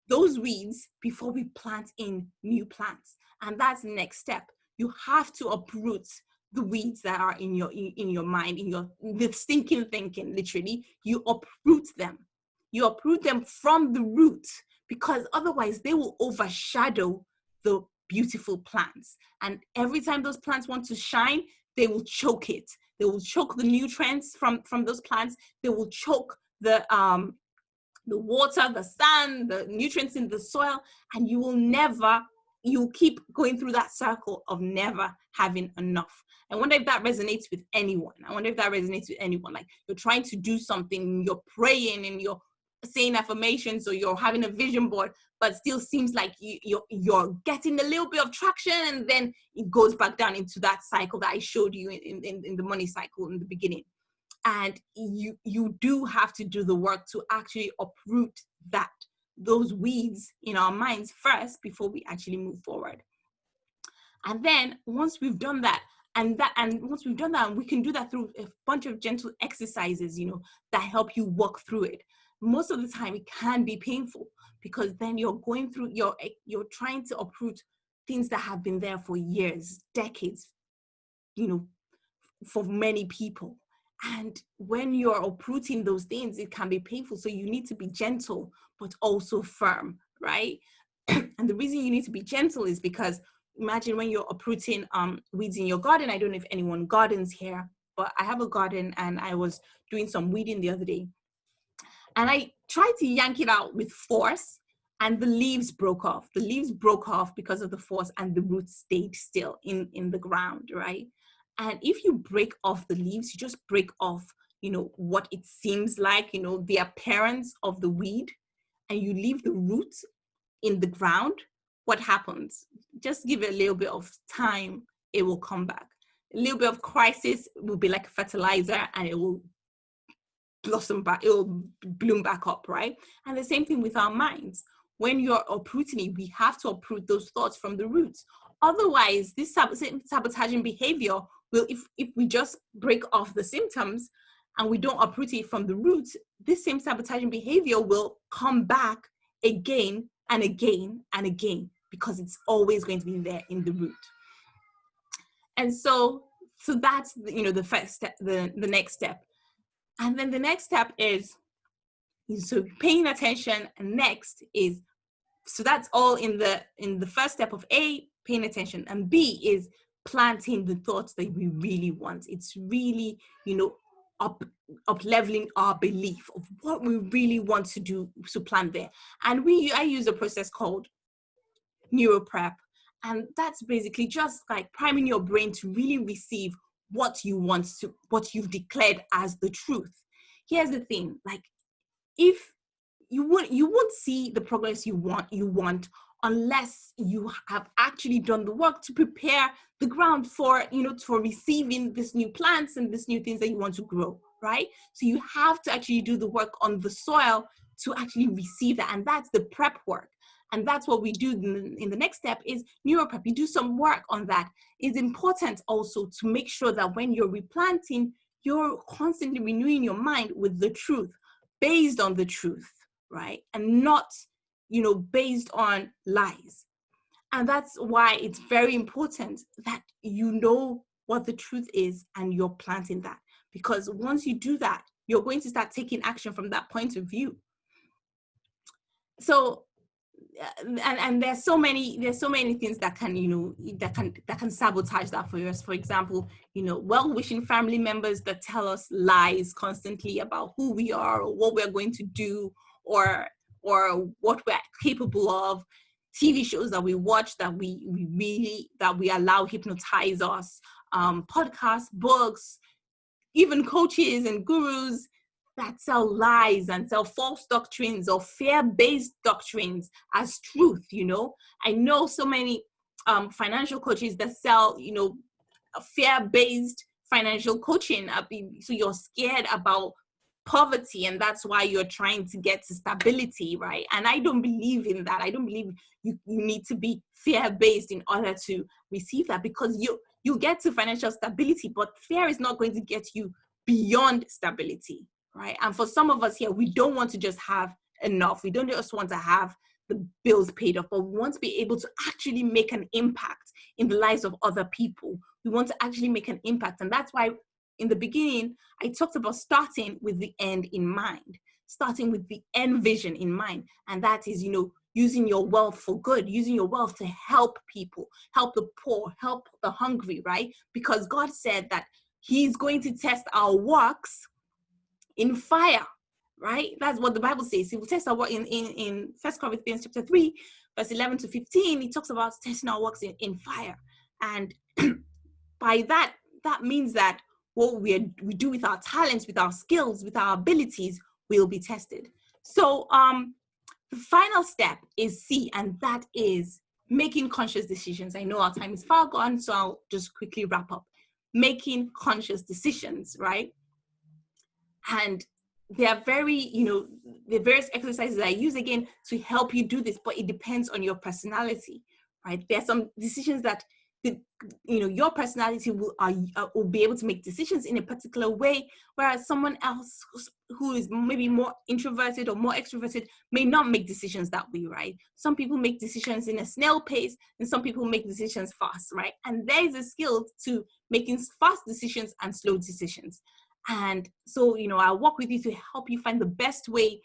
those weeds before we plant in new plants. And that's the next step. You have to uproot the weeds that are in your mind, the stinking thinking. Literally, you uproot them. You uproot them from the root, because otherwise they will overshadow the beautiful plants. And every time those plants want to shine, they will choke it. They will choke the nutrients from those plants. They will choke the water, the sun, the nutrients in the soil, and you'll keep going through that circle of never having enough. I wonder if that resonates with anyone. Like you're trying to do something, you're praying and you're saying affirmations or you're having a vision board, but still seems like you're getting a little bit of traction, and then it goes back down into that cycle that I showed you in the money cycle in the beginning. And you do have to do the work to actually uproot those weeds in our minds first before we actually move forward. And then once we've done that, and we can do that through a bunch of gentle exercises, that help you walk through it. Most of the time it can be painful, because then you're going through, you're trying to uproot things that have been there for years, decades, for many people. And when you're uprooting those things, it can be painful. So you need to be gentle, but also firm, right? And the reason you need to be gentle is because imagine when you're uprooting weeds in your garden. I don't know if anyone gardens here, but I have a garden, and I was doing some weeding the other day. And I tried to yank it out with force, and the leaves broke off. The leaves broke off because of the force, and the roots stayed still in the ground, right? And if you break off the leaves, you just break off, what it seems like, the appearance of the weed, and you leave the roots in the ground, what happens? Just give it a little bit of time, it will come back. A little bit of crisis will be like fertilizer, and it will blossom back, it'll bloom back up, right? And the same thing with our minds. When you're uprooting it, we have to uproot those thoughts from the roots. Otherwise, this sabotaging behavior will, if we just break off the symptoms and we don't uproot it from the roots, this same sabotaging behavior will come back again and again and again, because it's always going to be there in the root. And so that's, the first step, the next step. And then the next step is so paying attention. And next is, so that's all in the first step of A, paying attention, and B is planting the thoughts that we really want. It's really, up leveling our belief of what we really want to do, to plant there. And I use a process called NeuroPrep, and that's basically just like priming your brain to really receive what you've declared as the truth. Here's the thing, like, if you won't see the progress you want unless you have actually done the work to prepare the ground for receiving this new plants and this new things that you want to grow, right? So you have to actually do the work on the soil to actually receive that, and that's the prep work. And that's what we do in the next step is NeuroPrep. You do some work on that. It's important also to make sure that when you're replanting, you're constantly renewing your mind with the truth, based on the truth, right? And not, based on lies. And that's why it's very important that you know what the truth is and you're planting that. Because once you do that, you're going to start taking action from that point of view. So, and there's so many things that can, that can sabotage that for us. For example, well-wishing family members that tell us lies constantly about who we are or what we're going to do, or what we're capable of. TV shows that we watch that we allow hypnotize us, podcasts, books, even coaches and gurus that sell lies and sell false doctrines or fear-based doctrines as truth. I know so many financial coaches that sell, fear-based financial coaching. So you're scared about poverty, and that's why you're trying to get to stability, right? And I don't believe in that. I don't believe you need to be fear-based in order to receive that, because you get to financial stability, but fear is not going to get you beyond stability, right? And for some of us here, we don't want to just have enough. We don't just want to have the bills paid off, but we want to be able to actually make an impact in the lives of other people. We want to actually make an impact. And that's why in the beginning, I talked about starting with the end in mind, starting with the end vision in mind. And that is, using your wealth for good, using your wealth to help people, help the poor, help the hungry, right? Because God said that He's going to test our works in fire, right? That's what the Bible says. He will test our work in 1 Corinthians chapter 3, verse 11 to 15. He talks about testing our works in fire. And by that means that what we do with our talents, with our skills, with our abilities will be tested. So the final step is C, and that is making conscious decisions. I know our time is far gone, so I'll just quickly wrap up. Making conscious decisions, right? And there are the various exercises I use again to help you do this, but it depends on your personality, right? There are some decisions that your personality will be able to make decisions in a particular way, whereas someone else who is maybe more introverted or more extroverted may not make decisions that way, right? Some people make decisions in a snail pace, and some people make decisions fast, right? And there is a skill to making fast decisions and slow decisions. And so, I'll work with you to help you find the best way,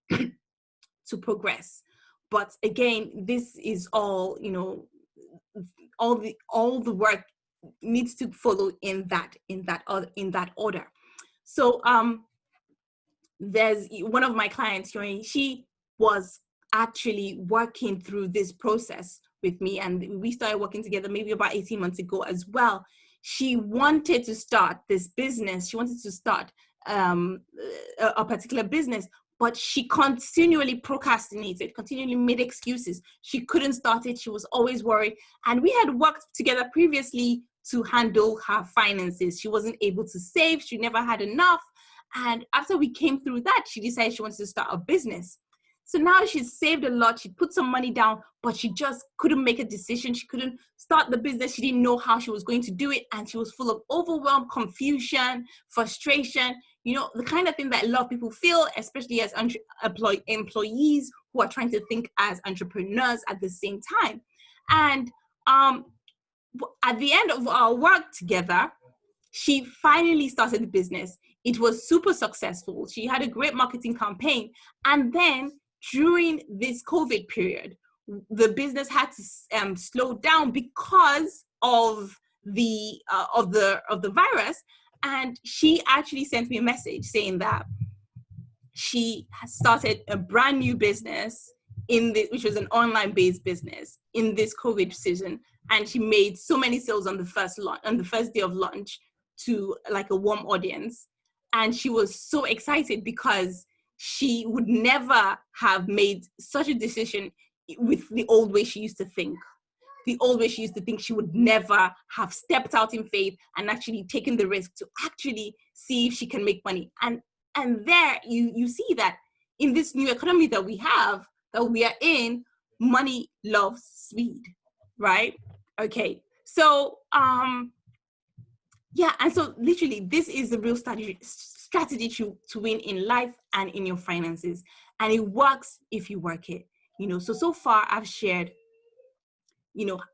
to progress. But again, this is all, all the work needs to follow in that order. So there's one of my clients, she was actually working through this process with me, and we started working together maybe about 18 months ago as well. She wanted to start this business. She wanted to start a particular business, but she continually procrastinated, continually made excuses. She couldn't start it. She was always worried. And we had worked together previously to handle her finances. She wasn't able to save. She never had enough. And after we came through that, she decided she wants to start a business. So now she's saved a lot. She put some money down, but she just couldn't make a decision. She couldn't start the business. She didn't know how she was going to do it. And she was full of overwhelm, confusion, frustration, the kind of thing that a lot of people feel, especially as employees who are trying to think as entrepreneurs at the same time. And at the end of our work together, she finally started the business. It was super successful. She had a great marketing campaign. And then during this COVID period, the business had to slow down because of the virus. And she actually sent me a message saying that she has started a brand new business which was an online-based business in this COVID season. And she made so many sales on the first day of launch to like a warm audience. And she was so excited because she would never have made such a decision with the old way she used to think. The old way she used to think, she would never have stepped out in faith and actually taken the risk to actually see if she can make money. And there you see that in this new economy that we are in, money loves speed, right? Okay, so yeah, and so literally this is the real strategy to win in life and in your finances, and it works if you work it. So far I've shared,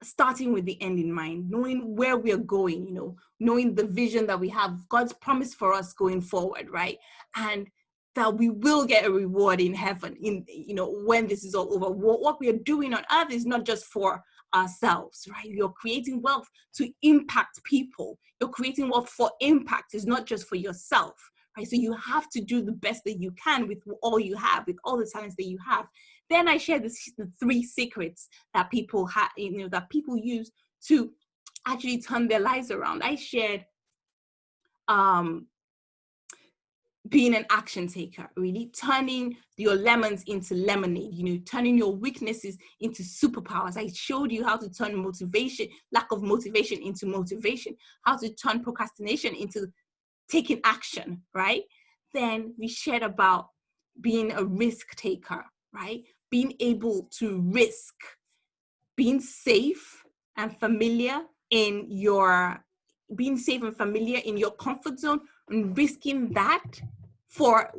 starting with the end in mind, knowing where we are going, knowing the vision that we have, God's promise for us going forward, right? And that we will get a reward in heaven, when this is all over. What we are doing on earth is not just for ourselves, right? You're creating wealth to impact people. You're creating wealth for impact. It's not just for yourself, right? So you have to do the best that you can with all you have, with all the talents that you have. Then I shared the 3 secrets that people have, that people use to actually turn their lives around. I shared being an action taker, really turning your lemons into lemonade, turning your weaknesses into superpowers. I showed you how to turn lack of motivation into motivation, how to turn procrastination into taking action, right? Then we shared about being a risk taker, right? Being able to risk, being safe and familiar in your comfort zone, and risking that for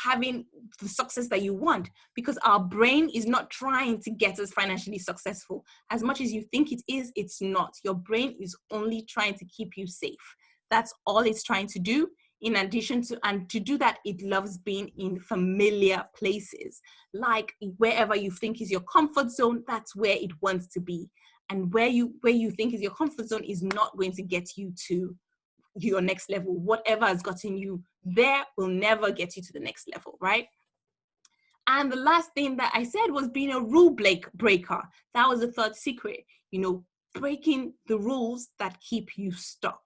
having the success that you want, because our brain is not trying to get us financially successful. As much as you think it is, it's not. Your brain is only trying to keep you safe. That's all it's trying to do. In addition to, and to do that, it loves being in familiar places. Like wherever you think is your comfort zone, that's where it wants to be. And where you think is your comfort zone is not going to get you to your next level. Whatever has gotten you there will never get you to the next level, right? And the last thing that I said was being a rule breaker. That was the 3rd secret, breaking the rules that keep you stuck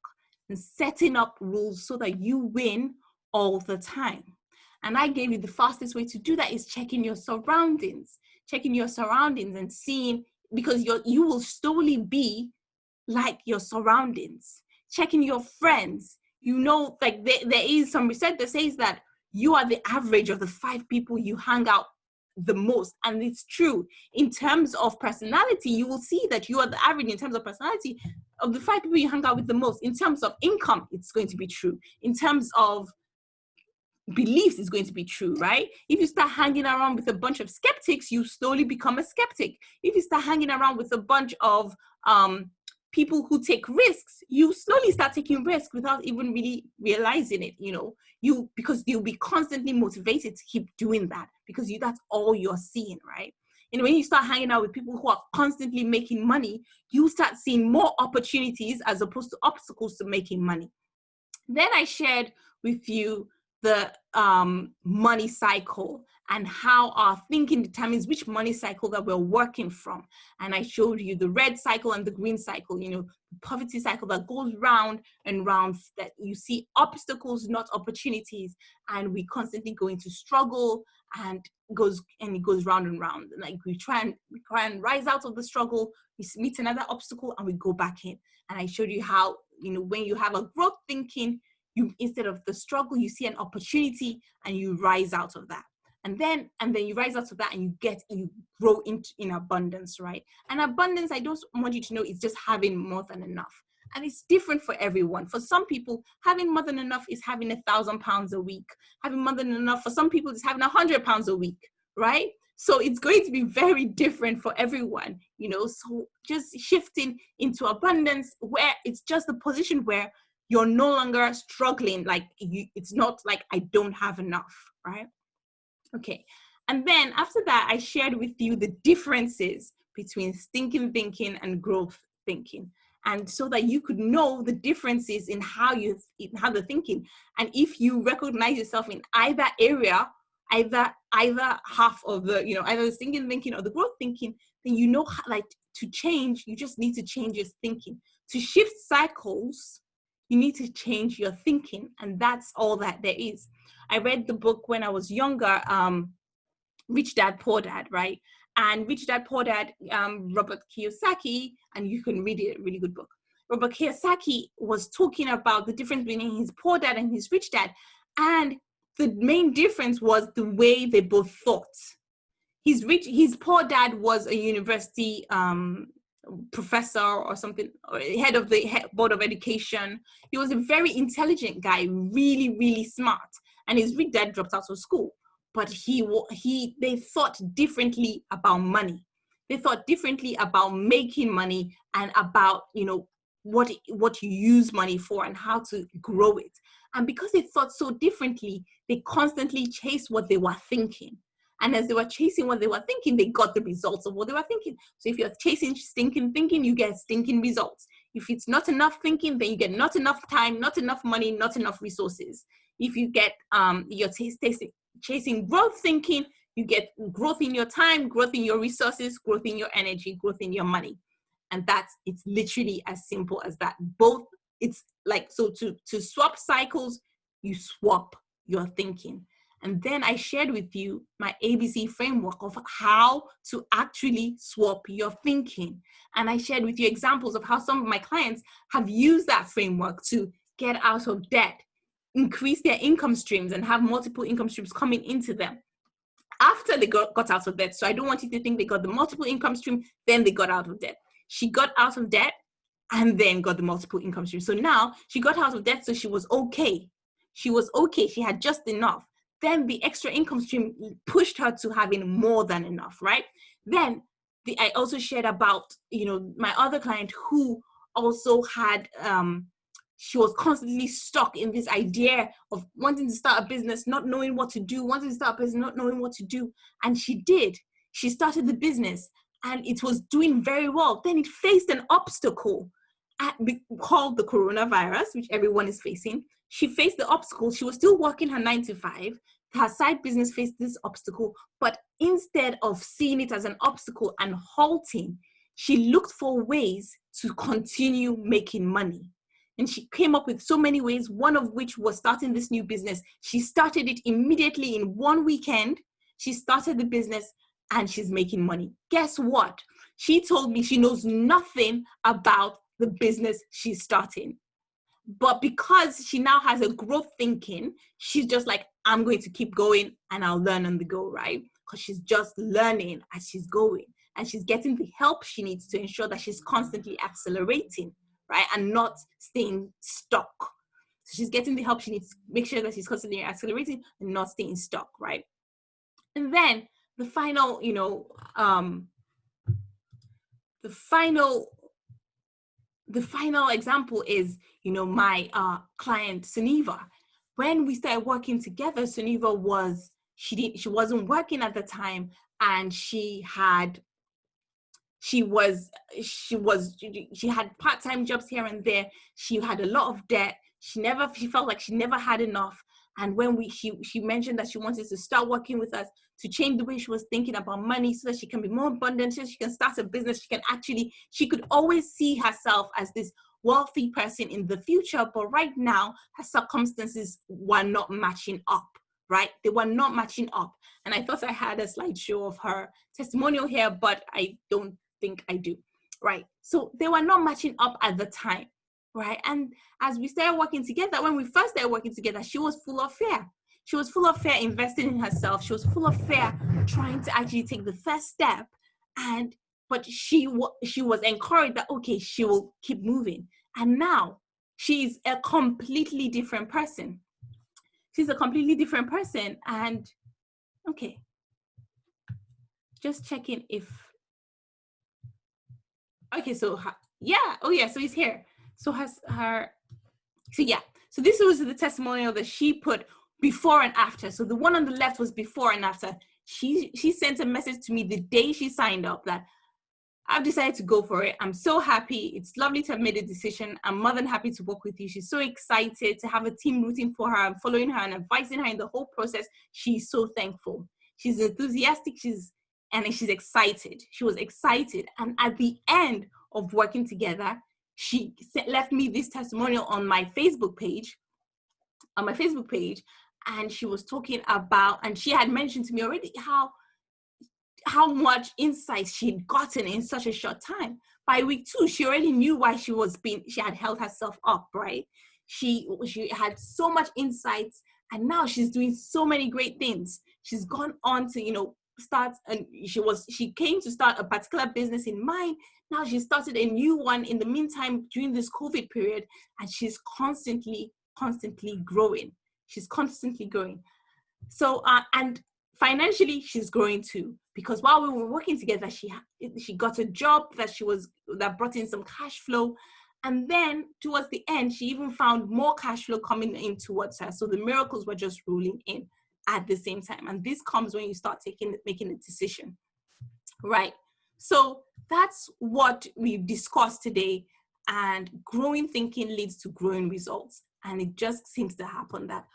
and setting up rules so that you win all the time. And I gave you the fastest way to do that is checking your surroundings and seeing, because you will slowly be like your surroundings. Checking your friends, like there is some research that says that you are the average of the 5 people you hang out the most. And it's true. In terms of personality, you will see that you are the average in terms of personality of the 5 people you hang out with the most. In terms of income, it's going to be true. In terms of beliefs, is going to be true, right? If you start hanging around with a bunch of skeptics, you slowly become a skeptic. If you start hanging around with a bunch of people who take risks, you slowly start taking risks without even really realizing it, because you'll be constantly motivated to keep doing that, because that's all you're seeing, right? And when you start hanging out with people who are constantly making money, you start seeing more opportunities as opposed to obstacles to making money. Then I shared with you the money cycle and how our thinking determines which money cycle that we're working from. And I showed you the red cycle and the green cycle, the poverty cycle that goes round and round, that you see obstacles, not opportunities. And we constantly go into struggle and it goes round and round. Like we try and rise out of the struggle, we meet another obstacle and we go back in. And I showed you how, when you have a growth thinking, you, instead of the struggle, you see an opportunity and you rise out of that. And then you rise out of that and you grow in abundance, right? And abundance, I don't want you to know, it's just having more than enough. And it's different for everyone. For some people, having more than enough is having 1,000 pounds a week. Having more than enough for some people is having 100 pounds a week, right? So it's going to be very different for everyone, so just shifting into abundance, where it's just the position where you're no longer struggling. Like it's not like I don't have enough, right? Okay. And then after that, I shared with you the differences between stinking thinking and growth thinking. And so that you could know the differences in how they're thinking. And if you recognize yourself in either area, either half of the, either the stinking thinking or the growth thinking, then to change, you just need to change your thinking. To shift cycles, you need to change your thinking. And that's all that there is. I read the book when I was younger, Rich Dad, Poor Dad, right? And Rich Dad, Poor Dad, Robert Kiyosaki, and you can read it, really good book. Robert Kiyosaki was talking about the difference between his poor dad and his rich dad. And the main difference was the way they both thought. His poor dad was a university professor or something, or head of the board of education. He was a very intelligent guy, really, really smart. And his rich dad dropped out of school. But they thought differently about money. They thought differently about making money and about, what you use money for and how to grow it. And because they thought so differently, they constantly chased what they were thinking. And as they were chasing what they were thinking, they got the results of what they were thinking. So if you're chasing stinking thinking, you get stinking results. If it's not enough thinking, then you get not enough time, not enough money, not enough resources. If you get, you're chasing growth thinking, you get growth in your time, growth in your resources, growth in your energy, growth in your money. And it's literally as simple as that. Both, it's like, so to swap cycles, you swap your thinking. And then I shared with you my ABC framework of how to actually swap your thinking. And I shared with you examples of how some of my clients have used that framework to get out of debt, increase their income streams, and have multiple income streams coming into them after they got out of debt. So I don't want you to think they got the multiple income stream, then they got out of debt. She got out of debt and then got the multiple income stream. So now she got out of debt, so she was okay. She was okay. She had just enough. Then the extra income stream pushed her to having more than enough, right? Then I also shared about, my other client who also had, she was constantly stuck in this idea of wanting to start a business, not knowing what to do, wanting to start a business, not knowing what to do. And she did. She started the business and it was doing very well. Then it faced an obstacle called the coronavirus, which everyone is facing. She faced the obstacle. She was still working her 9 to 5. Her side business faced this obstacle, but instead of seeing it as an obstacle and halting, she looked for ways to continue making money. And she came up with so many ways, one of which was starting this new business. She started it immediately in one weekend. She started the business and she's making money. Guess what? She told me she knows nothing about the business she's starting. But because she now has a growth thinking, she's just like, I'm going to keep going and I'll learn on the go, right? Because she's just learning as she's going. And she's getting the help she needs to ensure that she's constantly accelerating, right? And not staying stuck. So she's getting the help she needs to make sure that she's constantly accelerating and not staying stuck, right? And then the final, the final example is, my client Suniva. When we started working together, Suniva she wasn't working at the time, and she had part-time jobs here and there. She had a lot of debt. She felt like she never had enough. And when she mentioned that she wanted to start working with us to change the way she was thinking about money so that she can be more abundant, so she can start a business, she could always see herself as this wealthy person in the future. But right now, her circumstances were not matching up, right? They were not matching up. And I thought I had a slideshow of her testimonial here, but I don't think I do, right? So they were not matching up at the time. right? And as we started working together, when we first started working together, she was full of fear. She was full of fear investing in herself. She was full of fear trying to actually take the first step. But she was encouraged that, okay, she will keep moving. And now she's a completely different person. She's a completely different person. And okay, just checking if, okay, so yeah, oh yeah, so he's here. So so this was the testimonial that she put before and after. So the one on the left was before and after. She sent a message to me the day she signed up that I've decided to go for it. I'm so happy. It's lovely to have made a decision. I'm more than happy to work with you. She's so excited to have a team rooting for her and following her and advising her in the whole process. She's so thankful. She's enthusiastic. She's excited. She was excited. And at the end of working together, she left me this testimonial on my Facebook page. And she was talking about, and she had mentioned to me already how much insight she'd gotten in such a short time. By week 2, she already knew why she had held herself up, right? She had so much insights, and now she's doing so many great things. She's gone on to, start, and she came to start a particular business in mind. Now she started a new one in the meantime during this COVID period, and she's constantly growing. She's constantly growing. So, and financially, she's growing too, because while we were working together, she got a job that brought in some cash flow. And then towards the end, she even found more cash flow coming in towards her. So the miracles were just rolling in at the same time. And this comes when you start making a decision, right? So that's what we've discussed today. And growing thinking leads to growing results. And it just seems to happen that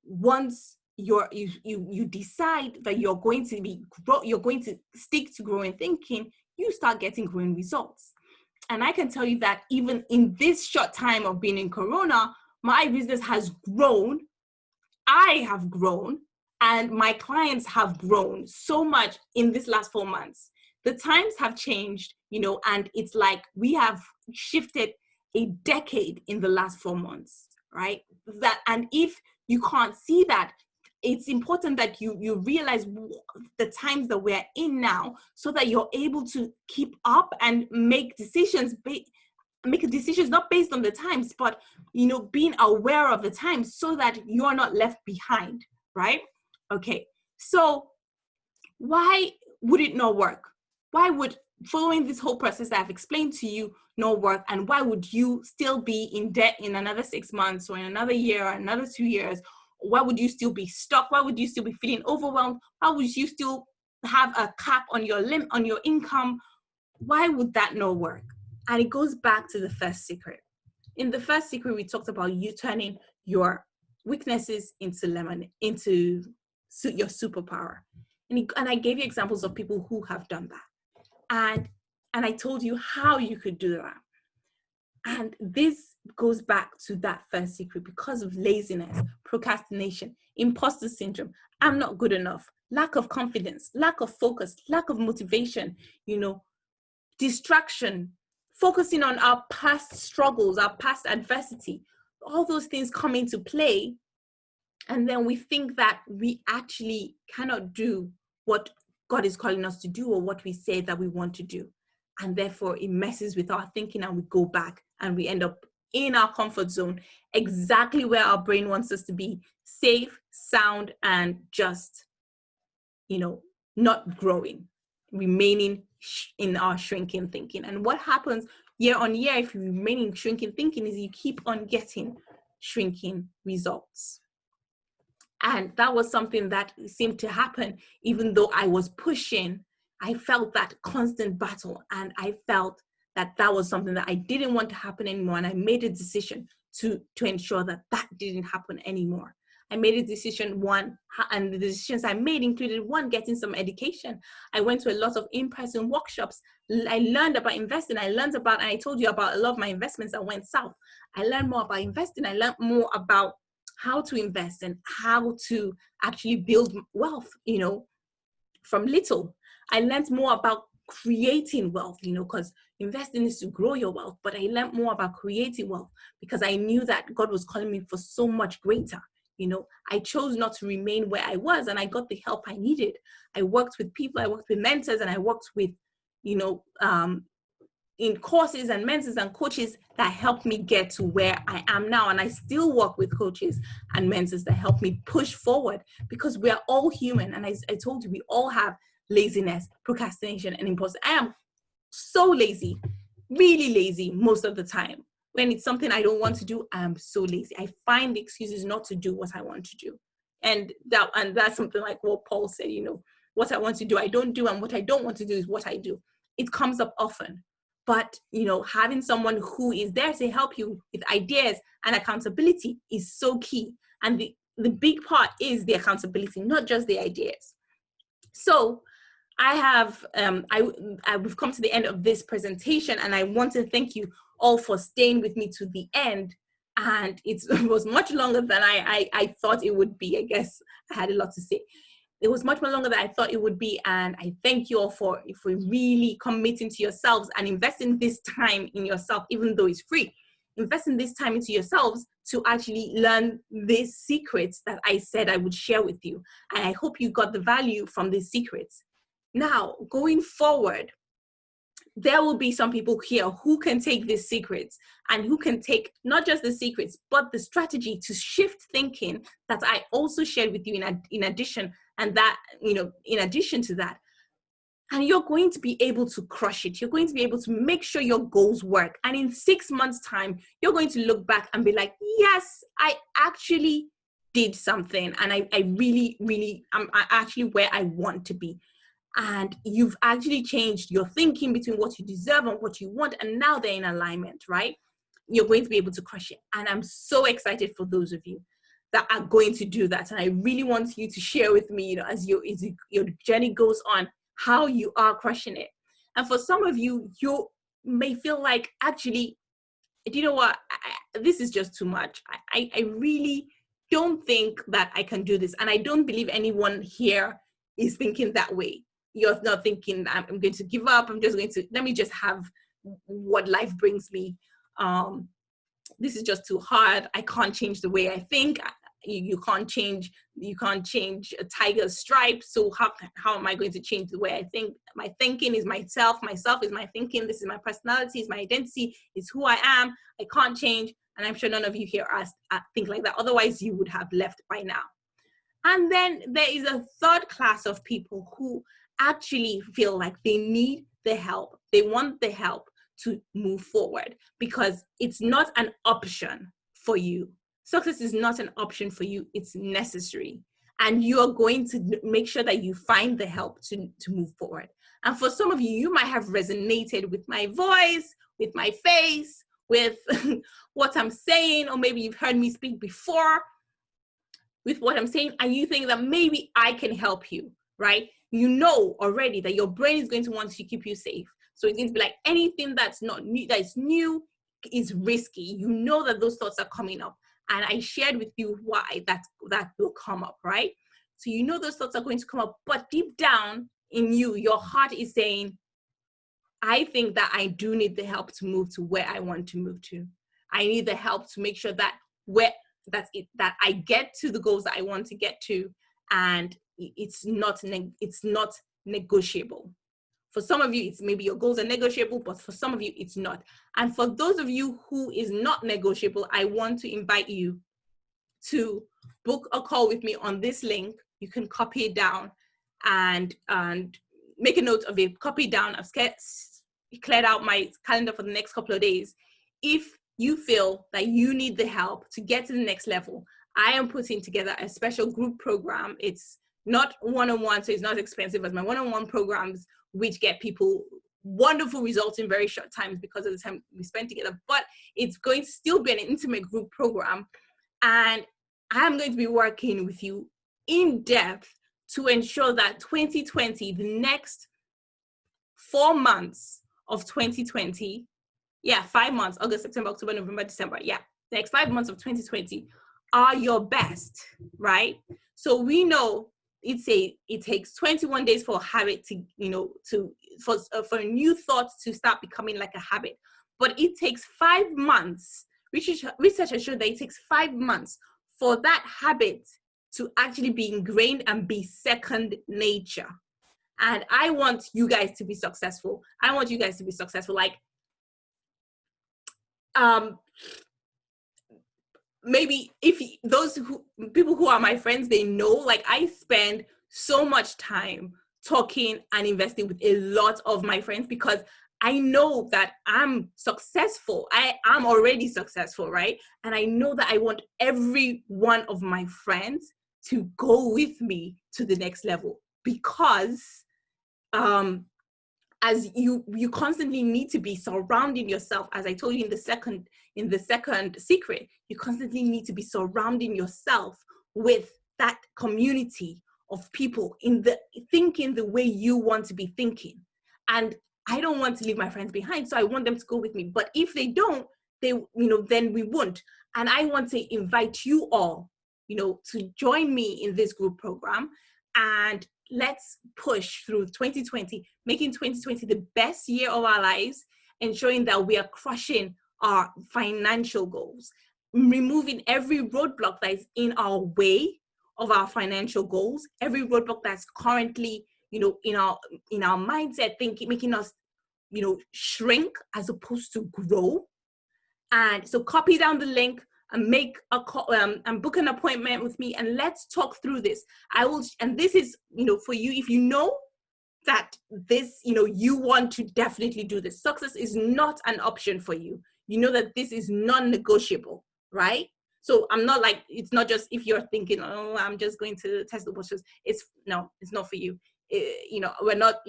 once you decide that you're going to stick to growing thinking, you start getting growing results. And I can tell you that even in this short time of being in Corona, my business has grown. I have grown, and my clients have grown so much in this last 4 months. The times have changed, and it's like we have shifted a decade in the last 4 months, right? And if you can't see that, it's important that you realize the times that we're in now, so that you're able to keep up and make decisions not based on the times, but being aware of the times so that you're not left behind, right? Okay, so why would it not work? Why would following this whole process that I've explained to you not work? And why would you still be in debt in another 6 months or in another year or another 2 years? Why would you still be stuck? Why would you still be feeling overwhelmed? Why would you still have a cap on your income? Why would that not work? And it goes back to the first secret. In the first secret, we talked about you turning your weaknesses into your superpower. And I gave you examples of people who have done that. And I told you how you could do that. And this goes back to that first secret because of laziness, procrastination, imposter syndrome, I'm not good enough, lack of confidence, lack of focus, lack of motivation, distraction, focusing on our past struggles, our past adversity. All those things come into play. And then we think that we actually cannot do what God is calling us to do or what we say that we want to do. And therefore it messes with our thinking, and we go back and we end up in our comfort zone, exactly where our brain wants us to be, safe, sound, and just, not growing, remaining in our shrinking thinking. And what happens year on year if you remain in shrinking thinking is you keep on getting shrinking results. And that was something that seemed to happen. Even though I was pushing, I felt that constant battle, and I felt that was something that I didn't want to happen anymore. And I made a decision to ensure that didn't happen anymore. I made a decision, and the decisions I made included getting some education. I went to a lot of in-person workshops. I learned about investing. And I told you about a lot of my investments that went south. I learned more about investing. I learned more about how to invest and how to actually build wealth, from little. I learned more about creating wealth, because investing is to grow your wealth. But I learned more about creating wealth because I knew that God was calling me for so much greater. I chose not to remain where I was, and I got the help I needed. I worked with people, I worked with mentors, and I worked with, in courses and mentors and coaches that helped me get to where I am now. And I still work with coaches and mentors that help me push forward, because we are all human. And I told you, we all have laziness, procrastination, and impulse. I am so lazy, really lazy most of the time. When it's something I don't want to do, I am so lazy. I find excuses not to do what I want to do. And that's something like what Paul said, what I want to do, I don't do, and what I don't want to do is what I do. It comes up often. But, having someone who is there to help you with ideas and accountability is so key. And the big part is the accountability, not just the ideas. So I have, we've come to the end of this presentation, and I want to thank you all for staying with me to the end. And it was much longer than I thought it would be. I guess I had a lot to say. It was much more longer than I thought it would be. And I thank you all for really committing to yourselves and investing this time in yourself, even though it's free. Investing this time into yourselves to actually learn these secrets that I said I would share with you. And I hope you got the value from these secrets. Now, going forward, there will be some people here who can take these secrets and who can take not just the secrets, but the strategy to shift thinking that I also shared with you in addition. And that, in addition to that, and you're going to be able to crush it. You're going to be able to make sure your goals work. And in 6 months' time, you're going to look back and be like, yes, I actually did something. And I really, I'm actually where I want to be. And you've actually changed your thinking between what you deserve and what you want. And now they're in alignment, right? You're going to be able to crush it. And I'm so excited for those of you that are going to do that. And I really want you to share with me, as your journey goes on, how you are crushing it. And for some of you, you may feel like, actually, do you know what? This is just too much. I really don't think that I can do this. And I don't believe anyone here is thinking that way. You're not thinking, I'm going to give up. Let me just have what life brings me. This is just too hard. I can't change the way I think. You can't change a tiger's stripes. So how am I going to change the way I think? My thinking is myself is my thinking. This is my personality, is my identity, is who I am. I can't change. And I'm sure none of you here think like that. Otherwise you would have left by now. And then there is a third class of people who actually feel like they need the help. They want the help to move forward because it's not an option for you. Success is not an option for you. It's necessary. And you are going to make sure that you find the help to move forward. And for some of you, you might have resonated with my voice, with my face, with what I'm saying, or maybe you've heard me speak before with what I'm saying, and you think that maybe I can help you, right? You know already that your brain is going to want to keep you safe. So it's going to be like anything that's not new, that is new, is risky. You know that those thoughts are coming up. And I shared with you why that will come up, right? So you know those thoughts are going to come up, but deep down in you, your heart is saying, I think that I do need the help to move to where I want to move to. I need the help to make sure that that I get to the goals that I want to get to, and it's not negotiable. For some of you, it's maybe your goals are negotiable, but for some of you, it's not. And for those of you who is not negotiable, I want to invite you to book a call with me on this link. You can copy it down and make a note of it. Copy it down. I've cleared out my calendar for the next couple of days. If you feel that you need the help to get to the next level, I am putting together a special group program. It's not one-on-one, so it's not expensive as my one-on-one programs, which get people wonderful results in very short times because of the time we spend together. But it's going to still be an intimate group program. And I'm going to be working with you in depth to ensure that 2020, the next 4 months of 2020, 5 months, August, September, October, November, December, the next 5 months of 2020 are your best, right? So we know, it takes 21 days for a habit to, for a new thought to start becoming like a habit. But it takes 5 months. Research has shown that it takes 5 months for that habit to actually be ingrained and be second nature. And I want you guys to be successful. Like, maybe if people who are my friends, they know, like, I spend so much time talking and investing with a lot of my friends because I know that I'm successful. I'm already successful, right? And I know that I want every one of my friends to go with me to the next level, because as you constantly need to be surrounding yourself, as I told you in the second secret, you constantly need to be surrounding yourself with that community of people thinking the way you want to be thinking. And I don't want to leave my friends behind, so I want them to go with me. But if they don't, then we won't. And I want to invite you all, to join me in this group program, and let's push through 2020, making 2020 the best year of our lives, ensuring that we are crushing our financial goals, removing every roadblock that is in our way of our financial goals, every roadblock that's currently, in our mindset thinking, making us, shrink as opposed to grow. And so copy down the link and make a call, and book an appointment with me, and let's talk through this. And this is, for you, if you know that this, you want to definitely do this. Success is not an option for you. You know that this is non-negotiable, right? So I'm not like, it's not just if you're thinking, oh, I'm just going to test the waters. It's not for you. We're not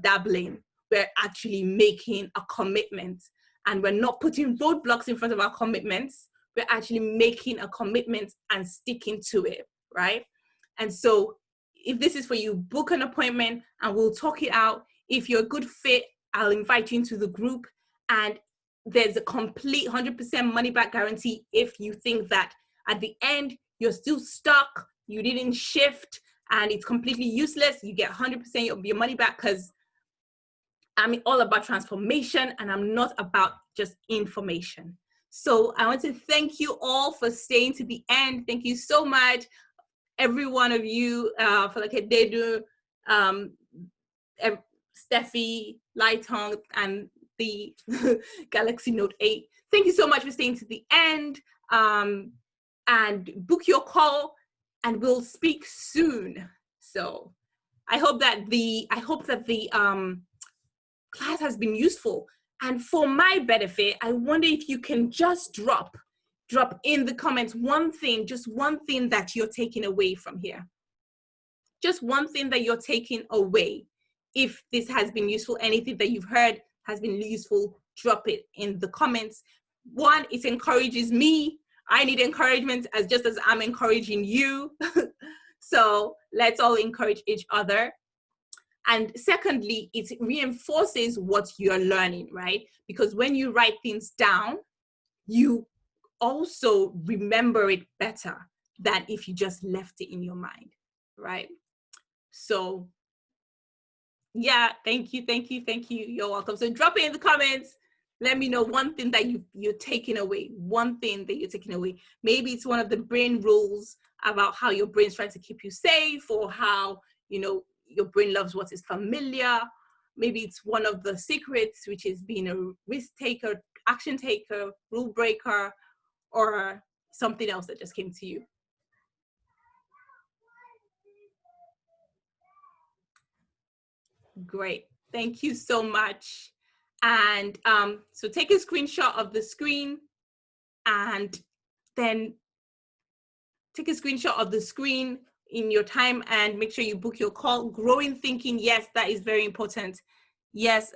dabbling. We're actually making a commitment. And we're not putting roadblocks in front of our commitments. We're actually making a commitment and sticking to it, right? And so if this is for you, book an appointment and we'll talk it out. If you're a good fit, I'll invite you into the group. And there's a complete 100% money back guarantee if you think that at the end, you're still stuck, you didn't shift, and it's completely useless. You get 100% of your money back, because I'm all about transformation and I'm not about just information. So I want to thank you all for staying to the end. Thank you so much, every one of you, for like Dedu, Steffi, Lightong, and the Galaxy Note 8. Thank you so much for staying to the end. And book your call, and we'll speak soon. So I hope that the class has been useful. And for my benefit, I wonder if you can just drop in the comments just one thing that you're taking away from here. Just one thing that you're taking away. If this has been useful, anything that you've heard has been useful, drop it in the comments. One, it encourages me. I need encouragement just as I'm encouraging you. So let's all encourage each other. And secondly, it reinforces what you're learning, right? Because when you write things down, you also remember it better than if you just left it in your mind, right? So yeah, thank you. You're welcome. So drop it in the comments. Let me know one thing that you're taking away. One thing that you're taking away. Maybe it's one of the brain rules about how your brain's trying to keep you safe, or how, your brain loves what is familiar. Maybe it's one of the secrets, which is being a risk taker, action taker, rule breaker, or something else that just came to you. Great. Thank you so much. And so take a screenshot of the screen, and then take a screenshot of the screen in your time, and make sure you book your call. Growing thinking, yes, that is very important. Yes,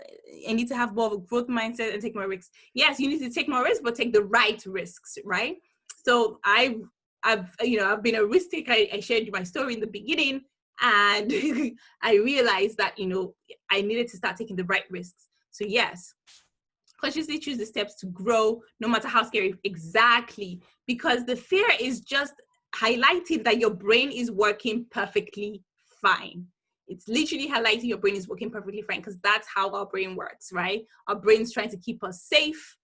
I need to have more of a growth mindset and take more risks. Yes, you need to take more risks, but take the right risks, right? So I've been a risk taker. I shared my story in the beginning, and I realized that, I needed to start taking the right risks. So yes, consciously choose the steps to grow, no matter how scary. Exactly. Because the fear is just highlighting that your brain is working perfectly fine. It's literally highlighting your brain is working perfectly fine, because that's how our brain works, right? Our brain's trying to keep us safe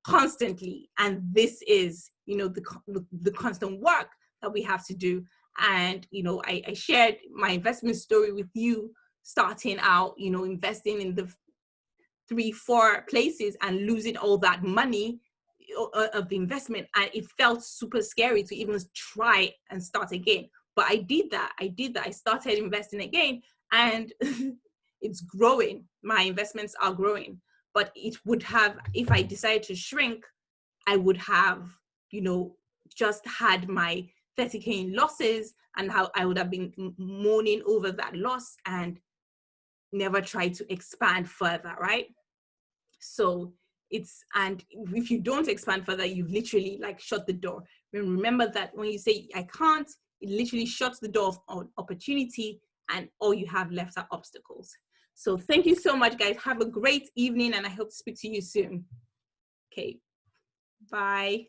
constantly. And this is, you know, the constant work that we have to do. And, you know, I shared my investment story with you, starting out, you know, investing in the 3-4 places and losing all that money of the investment. And it felt super scary to even try and start again. But I did that. I started investing again, and it's growing. My investments are growing. But it would have, if I decided to shrink, I would have, you know, just had my 30K in losses, and how I would have been mourning over that loss and never tried to expand further, right? So it's, and if you don't expand further, you've literally like shut the door. Remember that when you say I can't, it literally shuts the door of opportunity, and all you have left are obstacles. So thank you so much, guys. Have a great evening, and I hope to speak to you soon. Okay, bye.